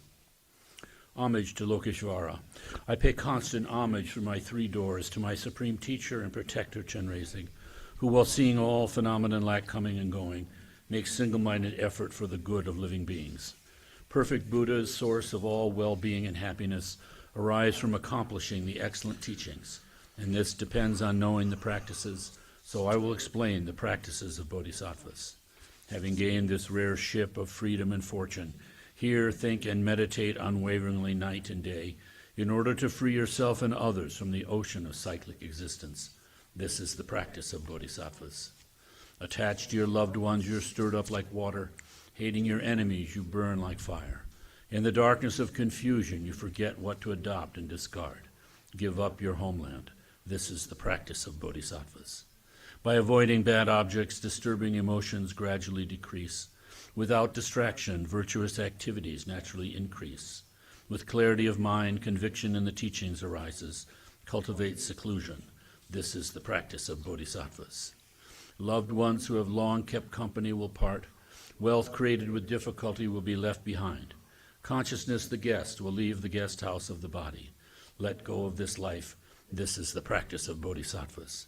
Homage to Lokeshvara. I pay constant homage through my three doors to my supreme teacher and protector Chenrezig, who, while seeing all phenomena lack coming and going, makes single-minded effort for the good of living beings. Perfect Buddha's source of all well-being and happiness arise from accomplishing the excellent teachings, and this depends on knowing the practices, so I will explain the practices of bodhisattvas. Having gained this rare ship of freedom and fortune, hear, think, and meditate unwaveringly night and day, in order to free yourself and others from the ocean of cyclic existence. This is the practice of bodhisattvas. Attached to your loved ones, you're stirred up like water. Hating your enemies, you burn like fire. In the darkness of confusion, you forget what to adopt and discard. Give up your homeland. This is the practice of bodhisattvas. By avoiding bad objects, disturbing emotions gradually decrease. Without distraction, virtuous activities naturally increase. With clarity of mind, conviction in the teachings arises. Cultivate seclusion. This is the practice of bodhisattvas. Loved ones who have long kept company will part. Wealth created with difficulty will be left behind. Consciousness, the guest, will leave the guest house of the body. Let go of this life. This is the practice of bodhisattvas.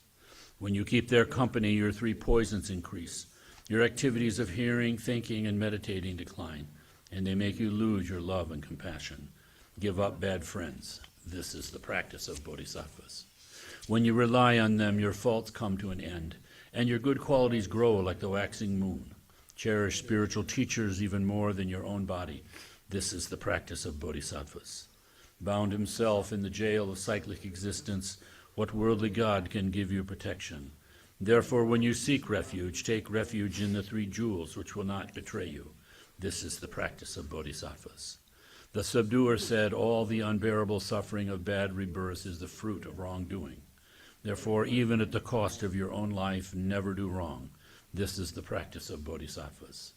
When you keep their company, your three poisons increase. Your activities of hearing, thinking, and meditating decline, and they make you lose your love and compassion. Give up bad friends. This is the practice of bodhisattvas. When you rely on them, your faults come to an end, and your good qualities grow like the waxing moon. Cherish spiritual teachers even more than your own body. This is the practice of bodhisattvas. Bound himself in the jail of cyclic existence, what worldly god can give you protection? Therefore, when you seek refuge, take refuge in the three jewels which will not betray you. This is the practice of bodhisattvas. The subduer said, all the unbearable suffering of bad rebirth is the fruit of wrongdoing. Therefore, even at the cost of your own life, never do wrong. This is the practice of bodhisattvas.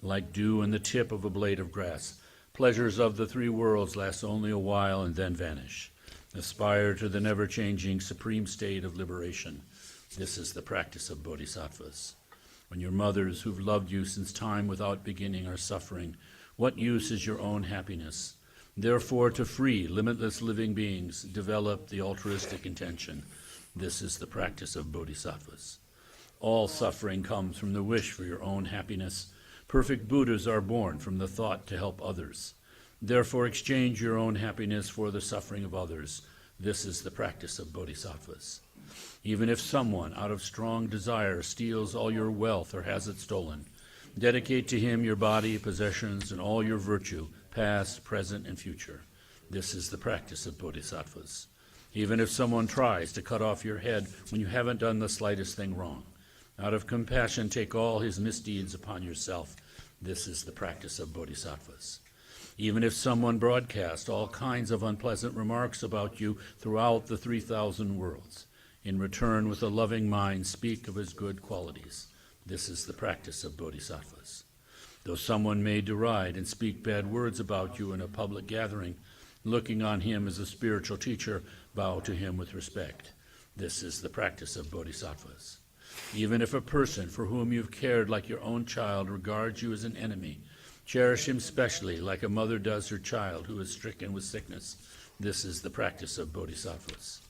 Like dew in the tip of a blade of grass, pleasures of the three worlds last only a while and then vanish. Aspire to the never-changing supreme state of liberation. This is the practice of bodhisattvas. When your mothers who've loved you since time without beginning are suffering, what use is your own happiness? Therefore, to free limitless living beings, develop the altruistic intention. This is the practice of bodhisattvas. All suffering comes from the wish for your own happiness. Perfect Buddhas are born from the thought to help others. Therefore, exchange your own happiness for the suffering of others. This is the practice of bodhisattvas. Even if someone, out of strong desire, steals all your wealth or has it stolen, dedicate to him your body, possessions, and all your virtue, past, present, and future. This is the practice of bodhisattvas. Even if someone tries to cut off your head when you haven't done the slightest thing wrong, out of compassion, take all his misdeeds upon yourself. This is the practice of bodhisattvas. Even if someone broadcasts all kinds of unpleasant remarks about you throughout the 3,000 worlds, in return, with a loving mind, speak of his good qualities. This is the practice of bodhisattvas. Though someone may deride and speak bad words about you in a public gathering, looking on him as a spiritual teacher, bow to him with respect. This is the practice of bodhisattvas. Even if a person for whom you've cared like your own child regards you as an enemy, cherish him specially like a mother does her child who is stricken with sickness. This is the practice of bodhisattvas.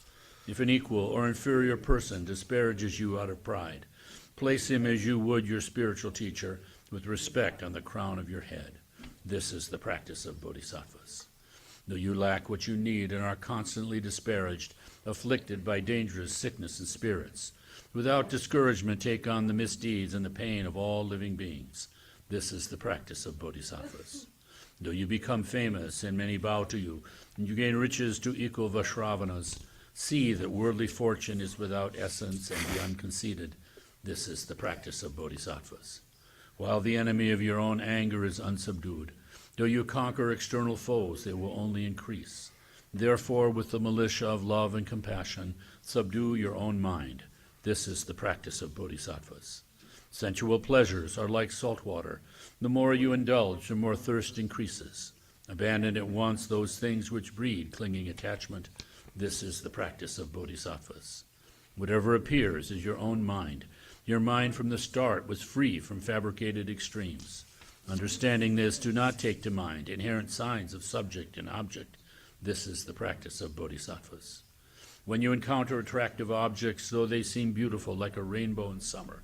If an equal or inferior person disparages you out of pride, place him as you would your spiritual teacher, with respect on the crown of your head. This is the practice of bodhisattvas. Though you lack what you need and are constantly disparaged, afflicted by dangerous sickness and spirits, without discouragement take on the misdeeds and the pain of all living beings. This is the practice of bodhisattvas. Though you become famous and many bow to you, and you gain riches to equal Vaishravanas, see that worldly fortune is without essence and be unconceited. This is the practice of bodhisattvas. while the enemy of your own anger is unsubdued. Though you conquer external foes, they will only increase. Therefore, with the militia of love and compassion, subdue your own mind. This is the practice of bodhisattvas. Sensual pleasures are like salt water. The more you indulge, the more thirst increases. Abandon at once those things which breed clinging attachment. This is the practice of bodhisattvas. Whatever appears is your own mind. Your mind from the start was free from fabricated extremes. Understanding this, do not take to mind inherent signs of subject and object. This is the practice of bodhisattvas. When you encounter attractive objects, though they seem beautiful like a rainbow in summer,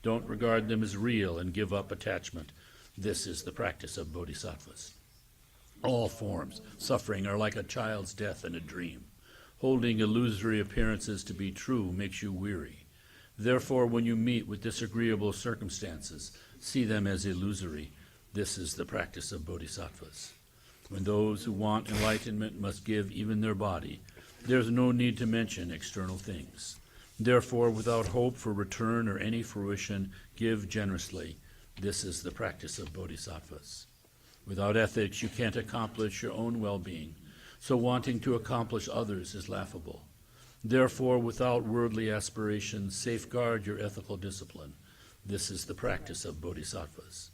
don't regard them as real and give up attachment. This is the practice of bodhisattvas. All forms, suffering, are like a child's death in a dream. Holding illusory appearances to be true makes you weary. Therefore, when you meet with disagreeable circumstances, see them as illusory. This is the practice of bodhisattvas. When those who want enlightenment must give even their body, there is no need to mention external things. Therefore, without hope for return or any fruition, give generously. This is the practice of bodhisattvas. Without ethics, you can't accomplish your own well-being, so wanting to accomplish others is laughable. Therefore, without worldly aspirations, safeguard your ethical discipline. This is the practice of bodhisattvas.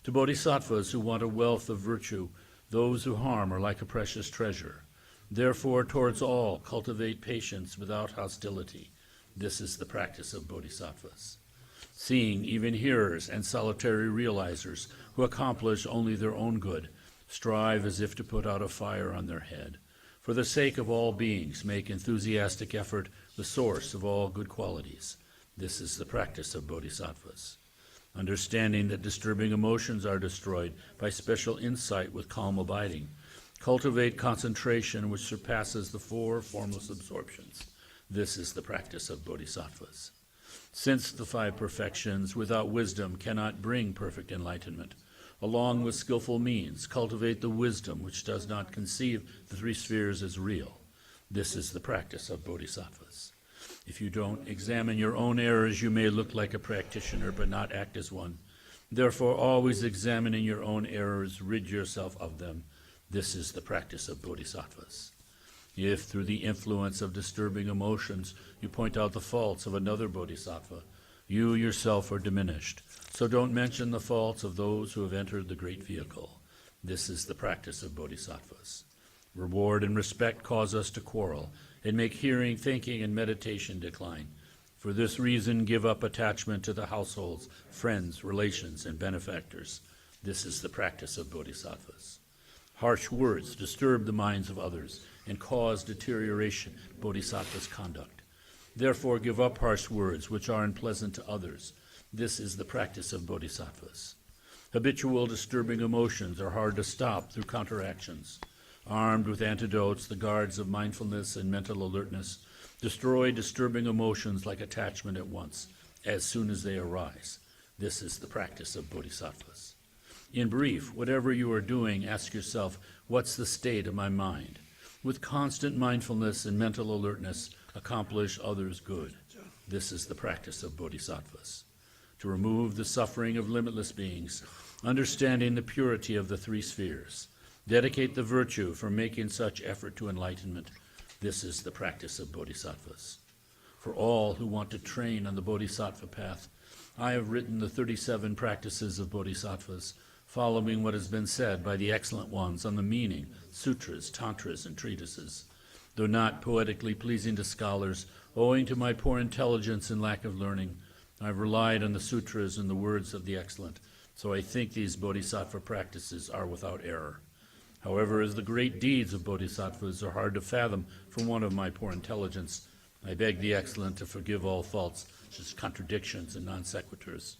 To bodhisattvas who want a wealth of virtue, those who harm are like a precious treasure. Therefore, towards all, cultivate patience without hostility. This is the practice of bodhisattvas. Seeing even hearers and solitary realizers who accomplish only their own good, strive as if to put out a fire on their head. For the sake of all beings, make enthusiastic effort, the source of all good qualities. This is the practice of bodhisattvas. Understanding that disturbing emotions are destroyed by special insight with calm abiding. Cultivate concentration which surpasses the four formless absorptions. This is the practice of bodhisattvas. Since the five perfections without wisdom cannot bring perfect enlightenment, along with skillful means, cultivate the wisdom which does not conceive the three spheres as real. This is the practice of bodhisattvas. If you don't examine your own errors, you may look like a practitioner but not act as one. Therefore, always examining your own errors, rid yourself of them. This is the practice of bodhisattvas. If, through the influence of disturbing emotions, you point out the faults of another bodhisattva, you yourself are diminished. So don't mention the faults of those who have entered the great vehicle. This is the practice of bodhisattvas. Reward and respect cause us to quarrel and make hearing, thinking, and meditation decline. For this reason, give up attachment to the households, friends, relations, and benefactors. This is the practice of bodhisattvas. Harsh words disturb the minds of others and cause deterioration in bodhisattva's conduct. Therefore, give up harsh words which are unpleasant to others. This is the practice of bodhisattvas. Habitual disturbing emotions are hard to stop through counteractions. Armed with antidotes, the guards of mindfulness and mental alertness destroy disturbing emotions like attachment at once, as soon as they arise. This is the practice of bodhisattvas. In brief, whatever you are doing, ask yourself, what's the state of my mind? With constant mindfulness and mental alertness, accomplish others' good. This is the practice of bodhisattvas. To remove the suffering of limitless beings, understanding the purity of the three spheres, dedicate the virtue for making such effort to enlightenment. This is the practice of bodhisattvas. For all who want to train on the bodhisattva path, I have written the 37 practices of bodhisattvas, following what has been said by the excellent ones on the meaning, sutras, tantras, and treatises. Though not poetically pleasing to scholars, owing to my poor intelligence and lack of learning, I have relied on the sutras and the words of the excellent, so I think these bodhisattva practices are without error. However, as the great deeds of bodhisattvas are hard to fathom from one of my poor intelligence, I beg the excellent to forgive all faults, such as contradictions and non sequiturs.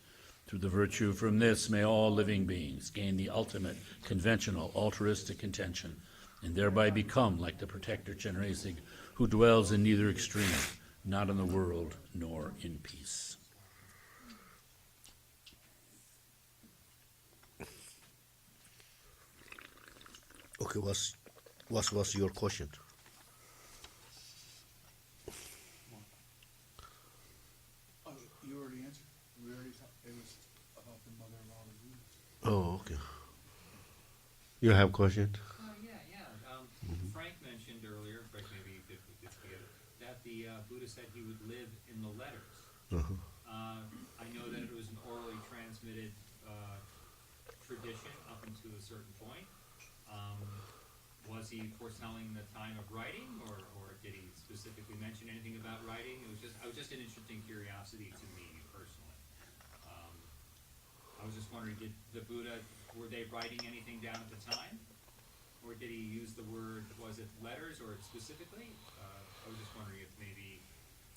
Through the virtue from this, may all living beings gain the ultimate, conventional, altruistic intention, and thereby become like the protector Chenrezig, who dwells in neither extreme, not in the world nor in peace. Okay, what was your question? You already answered. We already talked. It was about the mother of You have question? Frank mentioned earlier, Frank, maybe you could forget it, that the Buddha said he would live in the letters. Uh-huh. I know that it was an orally transmitted tradition up until a certain point. Was he foretelling the time of writing, or did he specifically mention anything about writing? I was just an interesting curiosity to me personally. I was just wondering, did the Buddha, were they writing anything down at the time? Or did he use the word, was it letters or specifically? I was just wondering if maybe...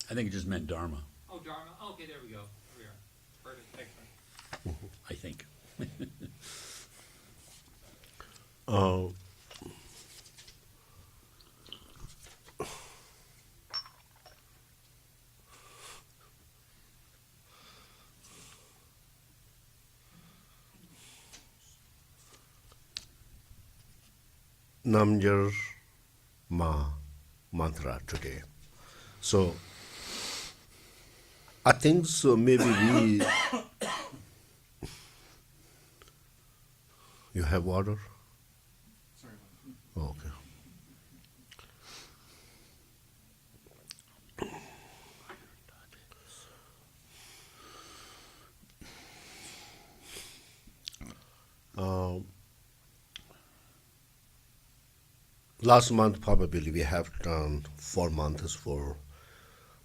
I think it just meant Dharma, Oh, Dharma? Oh, okay, there we go. There we are. Perfect. Thanks, Frank. I think. Namjar Ma mantra today. So I think so maybe we you have water? Sorry about that. Okay. Last month probably we have done 4 months for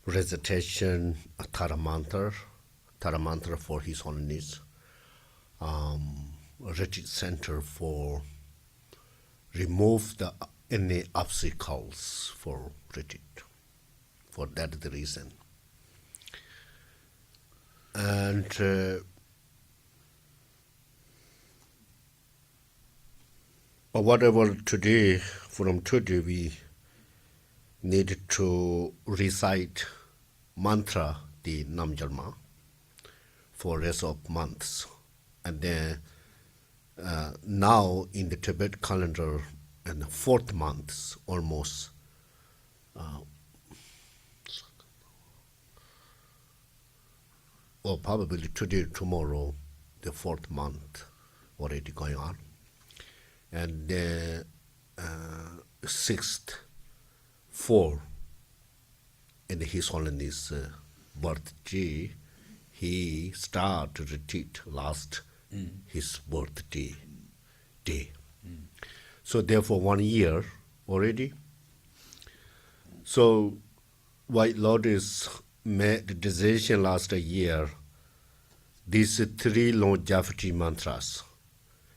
recitation Tara mantra for His Holiness, retreat center for remove any obstacles for retreat. For that the reason. And whatever today, from today we need to recite mantra, the Namjalma, for rest of months. And then now in the Tibet calendar, in the 4th month almost, or probably today, tomorrow, the 4th month already going on. And the 6th, 4, in His Holiness birthday, he started retreat last his birthday day. So therefore 1 year already. So White Lotus made the decision last year, these 3 longevity mantras.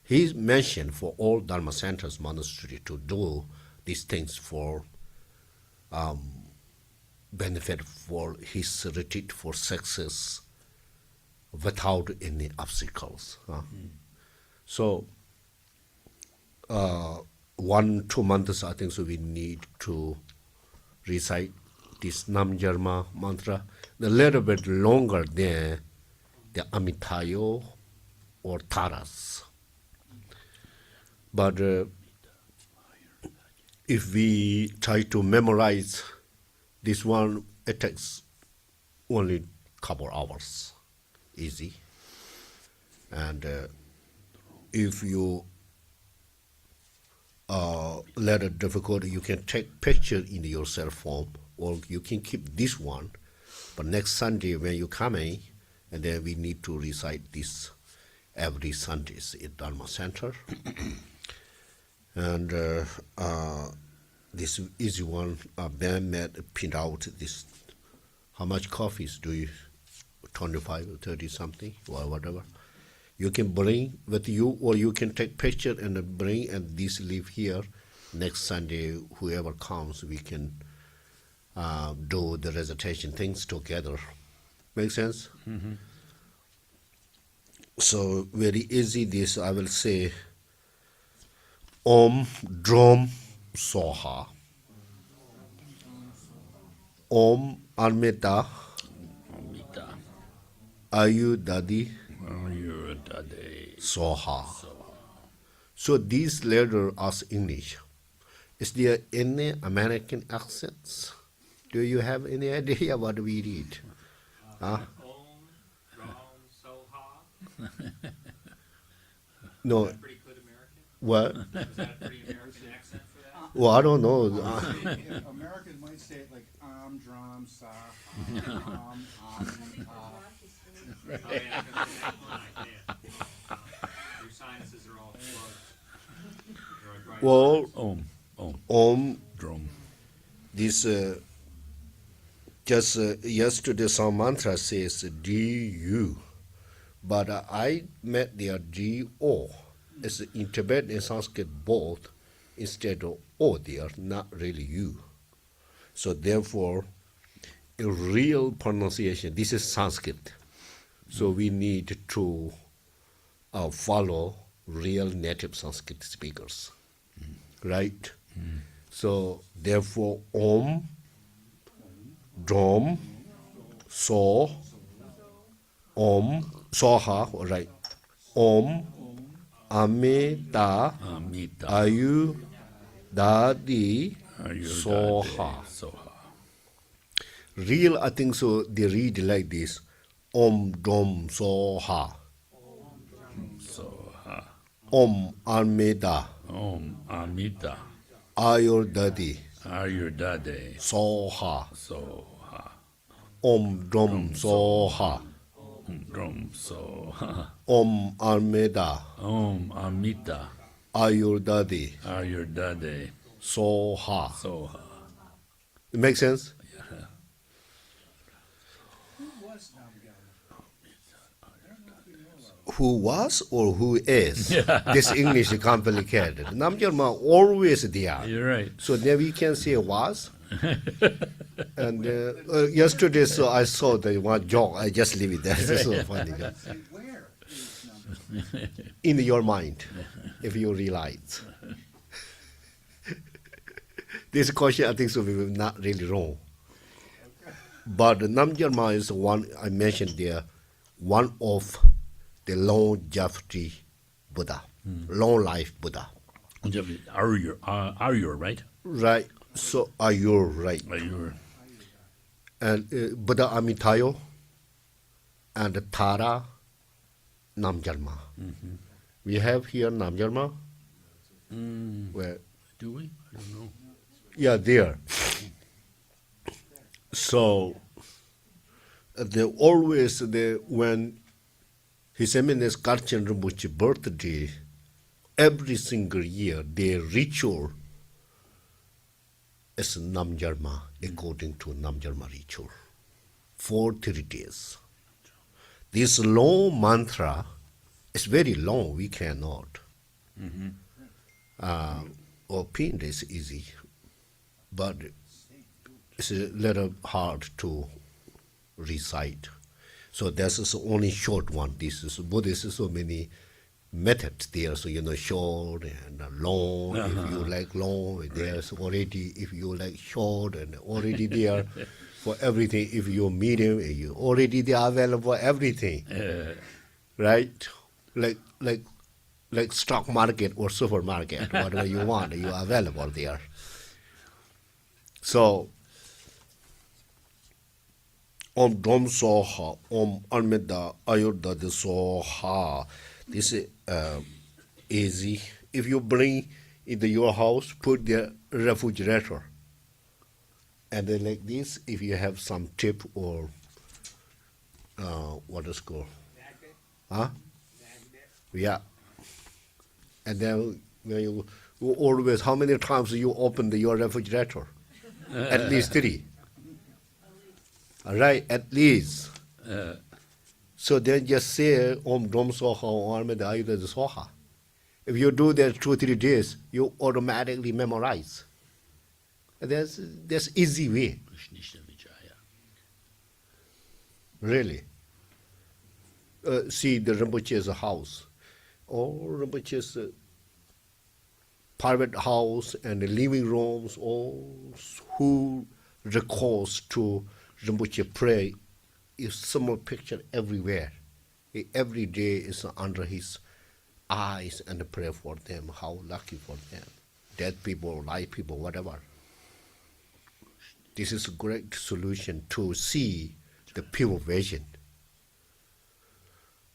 He mentioned for all Dharma centers monastery to do these things for benefit for his retreat for success without any obstacles. So 1-2 months I think so we need to recite this Namjarma mantra a little bit longer than the Amitayo or Taras. But if we try to memorize this one, it takes only couple hours, easy. And if you let it difficult, you can take picture in your cell phone, or you can keep this one. But next Sunday when you come in, and then we need to recite this every Sundays in Dharma Center. And this easy one, Ben made print out this. How much coffees do you? 25 or 30 something or whatever. You can bring with you, or you can take picture and bring, and this leave here. Next Sunday, whoever comes, we can do the recitation things together. Make sense? Mm-hmm. So very easy. This I will say. Om Drom Soha. Om Armeta Amita. Ayu Dadi Ayurveda. Soha. So these letters are English. Is there any American accents? Do you have any idea what we read? Om, Ram, Soha. No, Pretty good American. What? Was that a pretty American accent for that? Well, I don't know. Yeah, Americans might say it like drum, sa, Oh, yeah, 'cause of that line, yeah. Your sinuses are all closed. You're a dry Well, Om, drum. this just yesterday some mantra says du, but I met their do. It's in Tibet and Sanskrit both instead of o. They are not really you. So therefore, a real pronunciation. This is Sanskrit, so we need to follow real native Sanskrit speakers, right? So therefore, Om, Drom, So, Om, Soha, right? Om, Amita, Amita. Ayu, Dadi, Ayurdade, Soha. Soha. Real, I think so, they read like this. Om, Dom, Soha. Soha. Om, Amita, Om, Amita. Ayurdadi, Ayurdade, Soha. Soha. Om, Dom, Soha. Drum, Soha. Om, Amida, Om, Amita. Ayurdadi, Ayurdade, Soha. Soha. It makes sense? Who was Namgyal? Who was or who is? This English is complicated. Namgyalma always there. You're right. So then we can say was. And yesterday, so I saw the one joke. I just leave it there. It's so funny. Say, where is Namgyal? In your mind, if you realize. This question, I think, so we were not really wrong. But Namgyalma is one I mentioned there, one of the longevity Buddha, long life Buddha. Are right? Right. So are you right? Ayur. And Buddha Amitayo and Tara Namgyalma. We have here Namgyalma. Where? Do we? I don't know. Yeah, there. So they always when His Eminence Karchen Rinpoche birthday, every single year their ritual is Namgyalma according to Namgyalma ritual for 3 days. This long mantra is very long. We cannot. Or pin is easy, but it's a little hard to recite. So this is only short one. This is Buddhist. So many methods there. So short and long. If you like long, there's already. If you like short, and already there for everything. If you medium, you already they are available for everything. Right? Like stock market or supermarket, whatever you want, you are available there. So, Om Dom Soha, Om Almeda Ayurda de Soha. This is easy. If you bring into your house, put the refrigerator. And then like this, if you have some tip or what is called? Huh? Yeah. And then when you always, how many times you open your refrigerator? At least 3. All right, at least. So then just say Om Dom Soha Om Armada Ayuda Soha. If you do that 2-3 days, you automatically memorize. And that's easy way. Really. See the Rinpoche's house. Or Rinpoche's private house and the living rooms, all who recalls to Rinpoche pray is similar picture everywhere. Every day is under his eyes and pray for them. How lucky for them. Dead people, live people, whatever. This is a great solution to see the pure vision.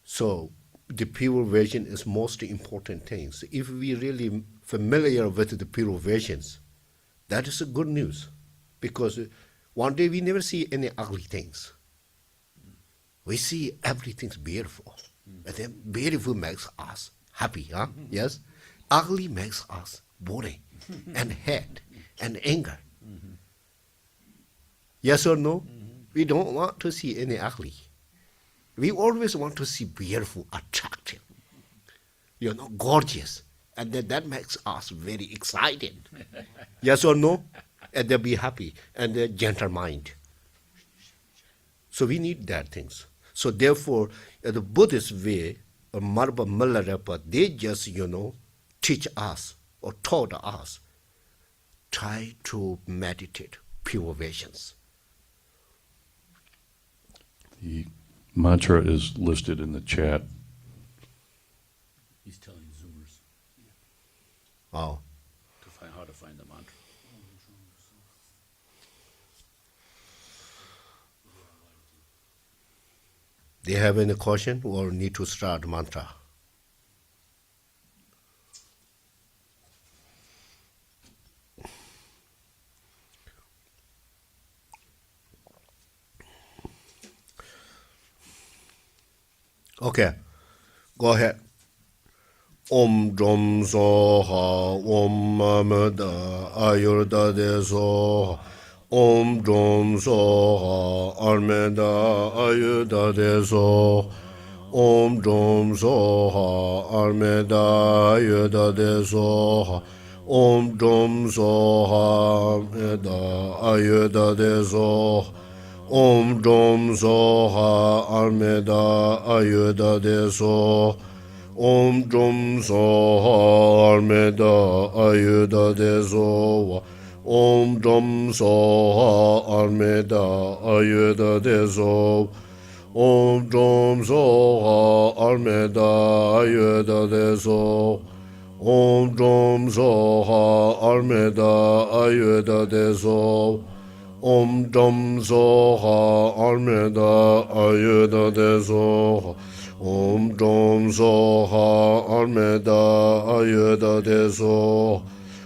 So the pure version is most important thing. So if we really familiar with the pure versions, that is a good news, because one day we never see any ugly things. We see everything's beautiful. And then beautiful makes us happy, huh? Yes? Ugly makes us boring and hate and anger. Yes or no? We don't want to see any ugly. We always want to see beautiful, attractive, gorgeous. And then that makes us very excited. Yes or no? And they'll be happy and a gentle mind. So we need that things. So therefore, the Buddhist way, Marba Milarepa, they just, teach us or taught us, try to meditate pure visions. The mantra is listed in the chat. He's telling Zoomers Oh. to find how to find the mantra. They have any question or need to start mantra? Okay, go ahead. Om Drom Soha, Om Amada, Ayurda de Soha, Om Drom Soha, Armeda, Ayurda de Soha, Om Drom Soha, Armeda, Ayurda de Soha, Om Drom Soha, Armeda, Ayurda de Soha, Om Drom Soha, Armeda, Ayurda de Soha, Om Drom Soha, Armeda, Ayuda de Soha. Om Drom Soha, Armeda, Ayuda de Soha. Om Drom Soha, Armeda, Ayuda de Soha. Om Drom Soha, Armeda, Ayuda de Soha. Om Dom Soha, Armeda, Ayuda de Soha. Om Dom Soha, Armeda, Ayuda de Soha.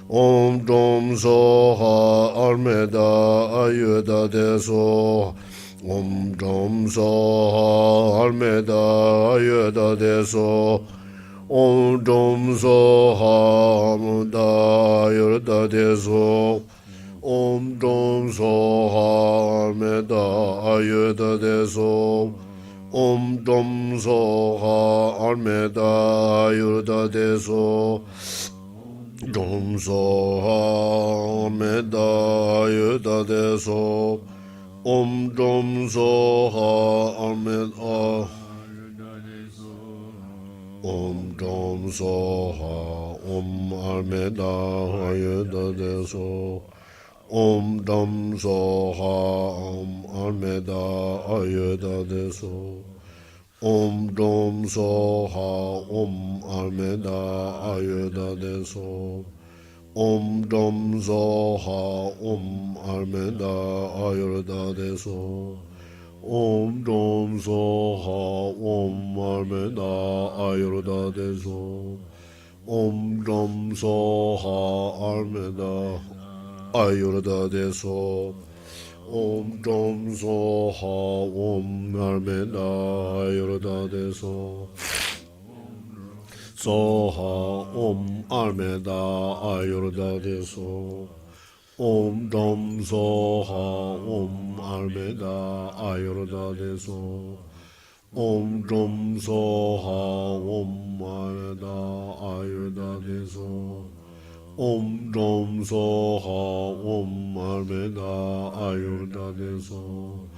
Om Dom Soha, Armeda, Ayuda de Soha. Om Dom Soha, Armeda, Ayuda de Soha. Om Dom Soha, Armeda, Ayuda de Soha. Om Dom Soha, Armeda, Ayuda de Soha. Om Dom Soha, Armeda, Ayuda de Soha. Dom Soha, Armeda, Ayuda de Soha. Om Dom Soha, Armeda. Om Dom Soha, Om Armeda, Ayuda de Soha. Om Dam Soha, Om Armeda, Ayuda de Soha. Om Dam Soha, Om Armeda, Ayuda de Soha. Om Dam Soha, Om Armeda, Ayuda de Soha. Om Dam Soha, Om Armeda, Ayuda de Soha. Om Dam Soha, Armeda, Ayurda de So. Om Dom Soha, Om Armeda, Ayurda de So. Soha, Om Armeda, Ayurda de So. Om Dom Soha, Om Armeda, Ayurda de So. Om Dom Soha, Om Armeda, Ayurda de So. Om Dom Soha, Om Armeda, Ayurda de So.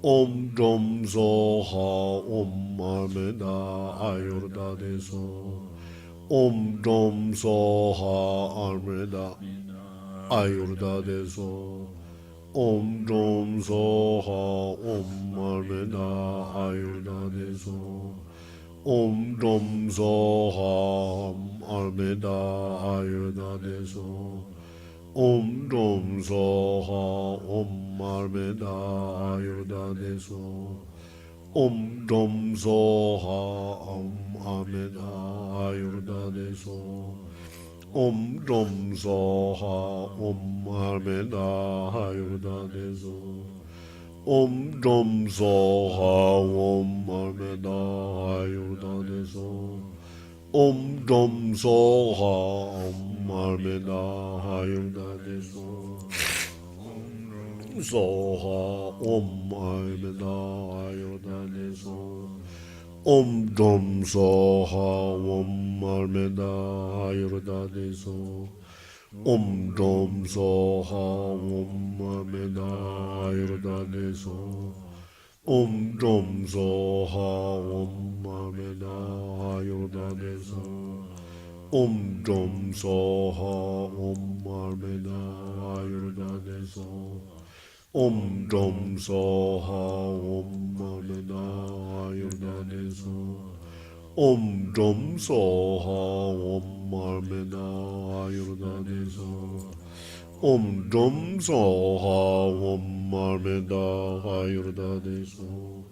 Om Dom Soha, Om Armeda, Ayurda de So. Om Dom Soha, Armeda, Ayurda de So. Om Dom Soha, Om Armeda, Ayurda de So. Om Dom Soha, Om Armeda, Ayurda de So. Om Dom Soha, Om Armeda, Ayurda de So. Om Dom Soha Om Amida Ayurda So Om Dom Soha Om Amida Ayurda So Om Dom Soha Om Amida Ayurda So Om Dom Soha Om Amida Ayurda So Soha Om Amida Ayurda So Om Dom Soha Om Amida Ayurda So Om Dom Soha Om Amida Ayurda So Om Dom Soha Om Amida Ayurda So Om Dom Soha Om Amida Ayurda So Om Dom Soha Om Amida Ayurda So Om Dom Soha Om Amida Ayurda So Om Dom Soha Om Amida Ayurda So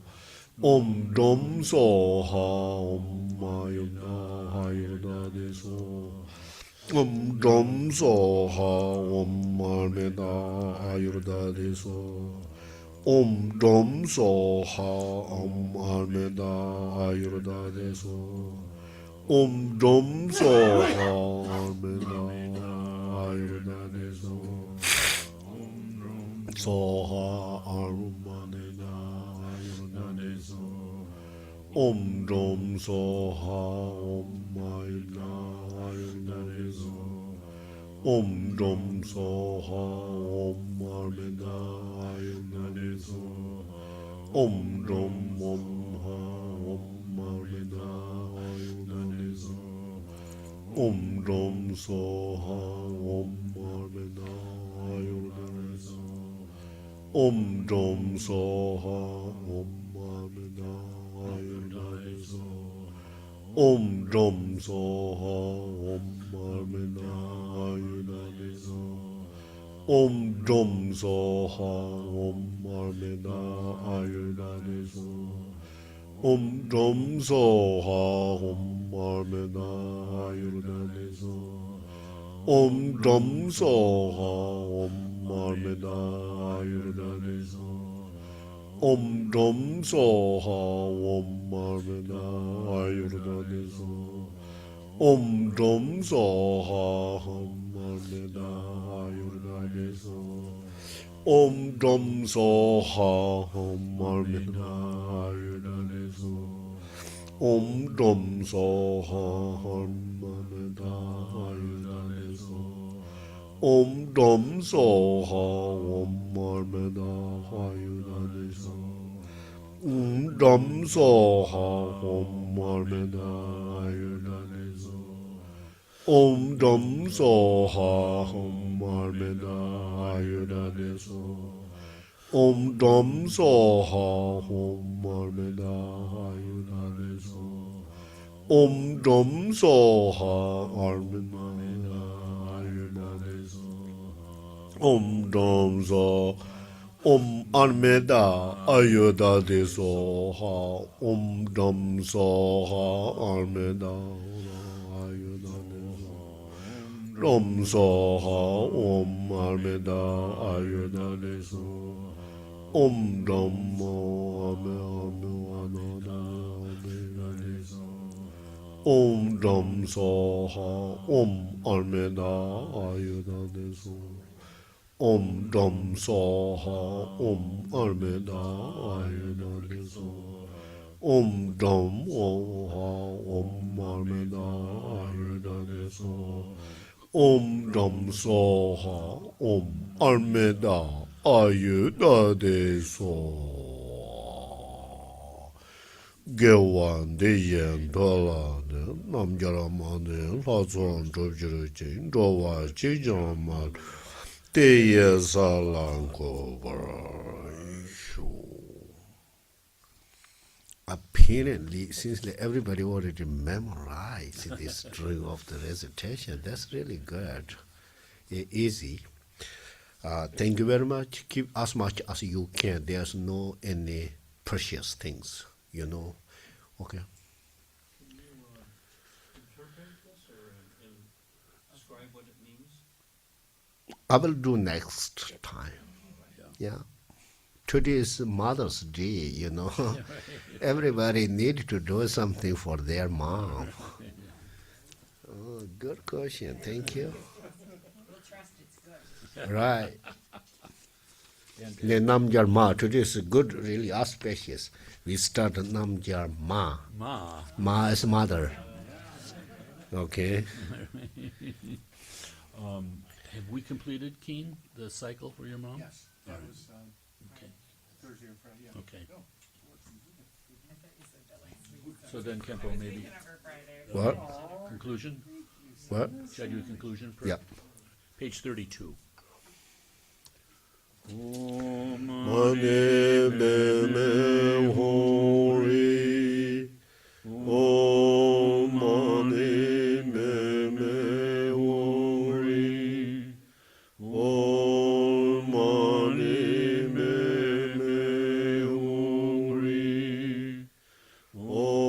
Om Dom Soha Om Ayurda Ayurda So Om Dom Soha Om Amida Ayurda So Om Dom Soha Om Amida Ayurda So Om Dom Soha Amida Ayurda So Soha Arumana Ayurda So Om Dom Soha Om Ayurda Ayurda So Om Dom Soha Om Amida Ayurda So Om Dom Om Ha Om Amida Ayurda So Om Dom Soha Om Amida Ayurda So Om Dom Soha Om Amida Ayurda So Om Dom Soha Om Amida Ayurda So Om Dom Soha Om Amida Ayurda So Om Dom Soha Om Amida Ayurda So Om Dom Soha Om Amida Ayurda So Om Dom Soha Om Amida Ayurda So Om Dom Soha Om Amida Ayurda So Om Dom Soha Om Amida Ayurda So Om Dom Soha Om Amida Ayurda So Om Dom Soha Om Amida Ayurda So Om Dom Soha Om Amida Ayurda So Om Dom Soha Om Amida Ayurda So Om Dom Soha Om Amida Ayurda So Om Dom Soha Amida Ayurda So Om Dom Soha Om Amida Ayurda So Om Dom Soha Amida Ayurda So Om Soha Om Amida Ayurda So Om Dom Amida So Om Dom Soha Om Amida Ayurda So Om Dom Soha Om Amida Ayurda So Om Dom Oha Om Amida Ayurda So Om Dom Soha Om Amida Ayurda So Gewan de yen dola de nam jaraman de la zon jobjuru jin dowa jijaman de ye salan ko Apparently, since everybody already memorized this string of the recitation, that's really good, easy. Thank you very much. Keep as much as you can. There's no any precious things, you know. Okay. Can you interpret this or and describe what it means? I will do next time. Yeah. Today is Mother's Day, you know. Everybody need to do something for their mom. Oh, good question. Thank you. We'll trust it's good. Right. The Namjar Ma. Today is good, really auspicious. We start Namjar Ma. Ma. Ma is mother. Okay. Have we completed, Keen, the cycle for your mom? Yes, that was Okay. Thursday or Friday, yeah. Okay. No. I thought you said that last week. So then, I Khenpo, was maybe thinking of her Friday. What? conclusion? What? Should I do a conclusion first? Yeah. Page 32. Mane me me hori. Oh, mane me me hori. Oh, mane me me hori. Oh,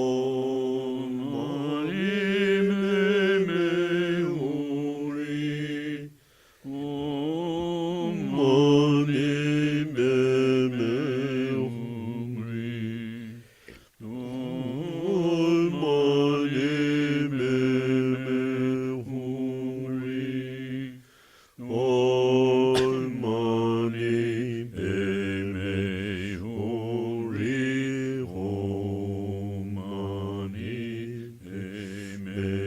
mane me me hori. Oh, mane me me hori. Oh, mane me me hori. Oh, mane me me hori. Oh, mane me me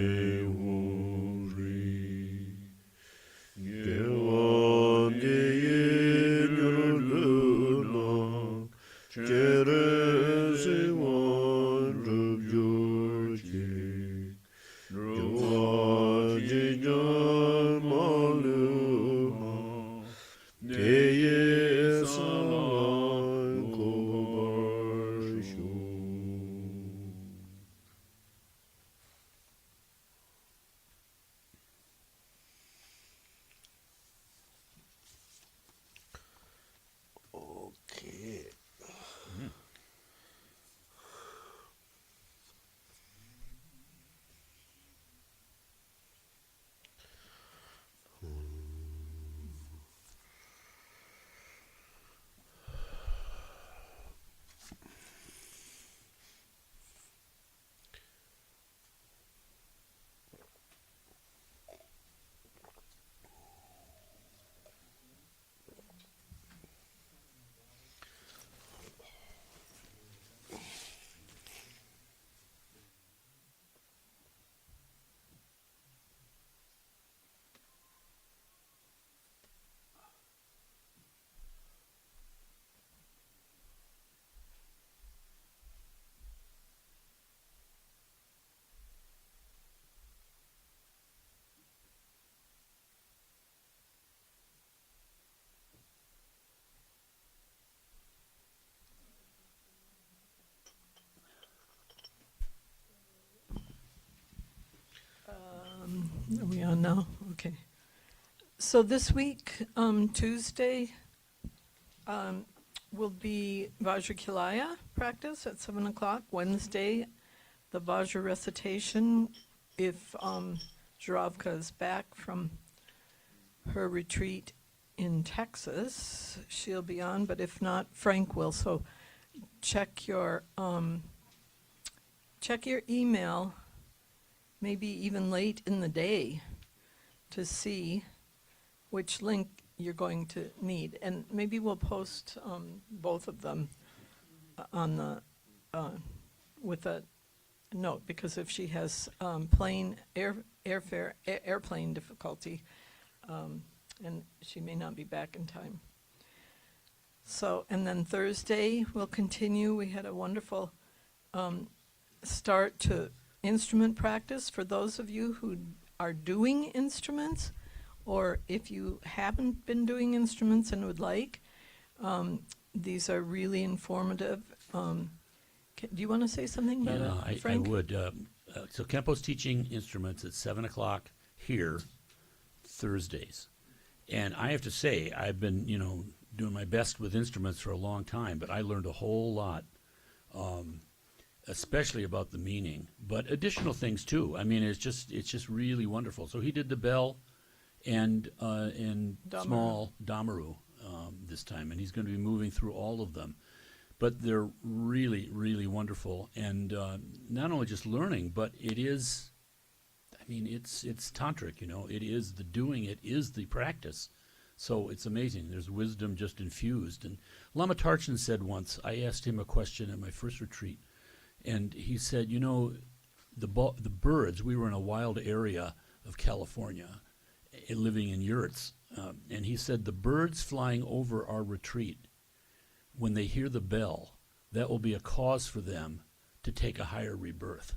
hori. Okay. Are we on now? Okay. So this week, Tuesday, will be Vajrakilaya practice at 7 o'clock. Wednesday, the Vajra recitation. If Zhuravka is back from her retreat in Texas, she'll be on, but if not, Frank will. So check your email, maybe even late in the day, to see which link you're going to need. And maybe we'll post both of them on the with a note, because if she has airplane difficulty, and she may not be back in time. So, and then Thursday we'll continue. We had a wonderful start to instrument practice for those of you who are doing instruments, or if you haven't been doing instruments and would like. These are really informative. Do you want to say something about Yeah, it, I Frank? would. So Khenpo's teaching instruments at 7 o'clock here, Thursdays. And I have to say, I've been, doing my best with instruments for a long time, but I learned a whole lot especially about the meaning, but additional things too. I mean, it's just really wonderful. So he did the bell and Damaru. small Damaru this time, and he's going to be moving through all of them. But they're really, really wonderful, and not only just learning, but it is. I mean, it's tantric. You know, it is the doing. It is the practice. So it's amazing. There's wisdom just infused. And Lama Tarchin said once, I asked him a question at my first retreat, and he said, you know, the birds, we were in a wild area of California, living in yurts, and he said the birds flying over our retreat, when they hear the bell, that will be a cause for them to take a higher rebirth.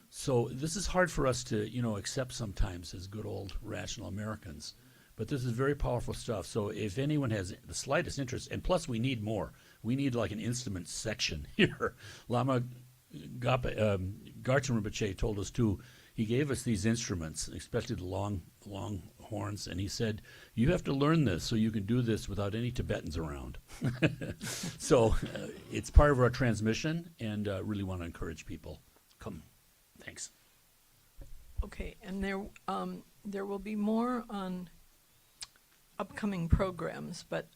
So this is hard for us to, you know, accept sometimes as good old rational Americans. But this is very powerful stuff. So if anyone has the slightest interest, and plus we need more. We need like an instrument section here. Lama Garchen Rinpoche told us too. He gave us these instruments, especially the long horns, and he said, you have to learn this so you can do this without any Tibetans around. So it's part of our transmission, and really want to encourage people. Come. Thanks. Okay, and there will be more on upcoming programs, but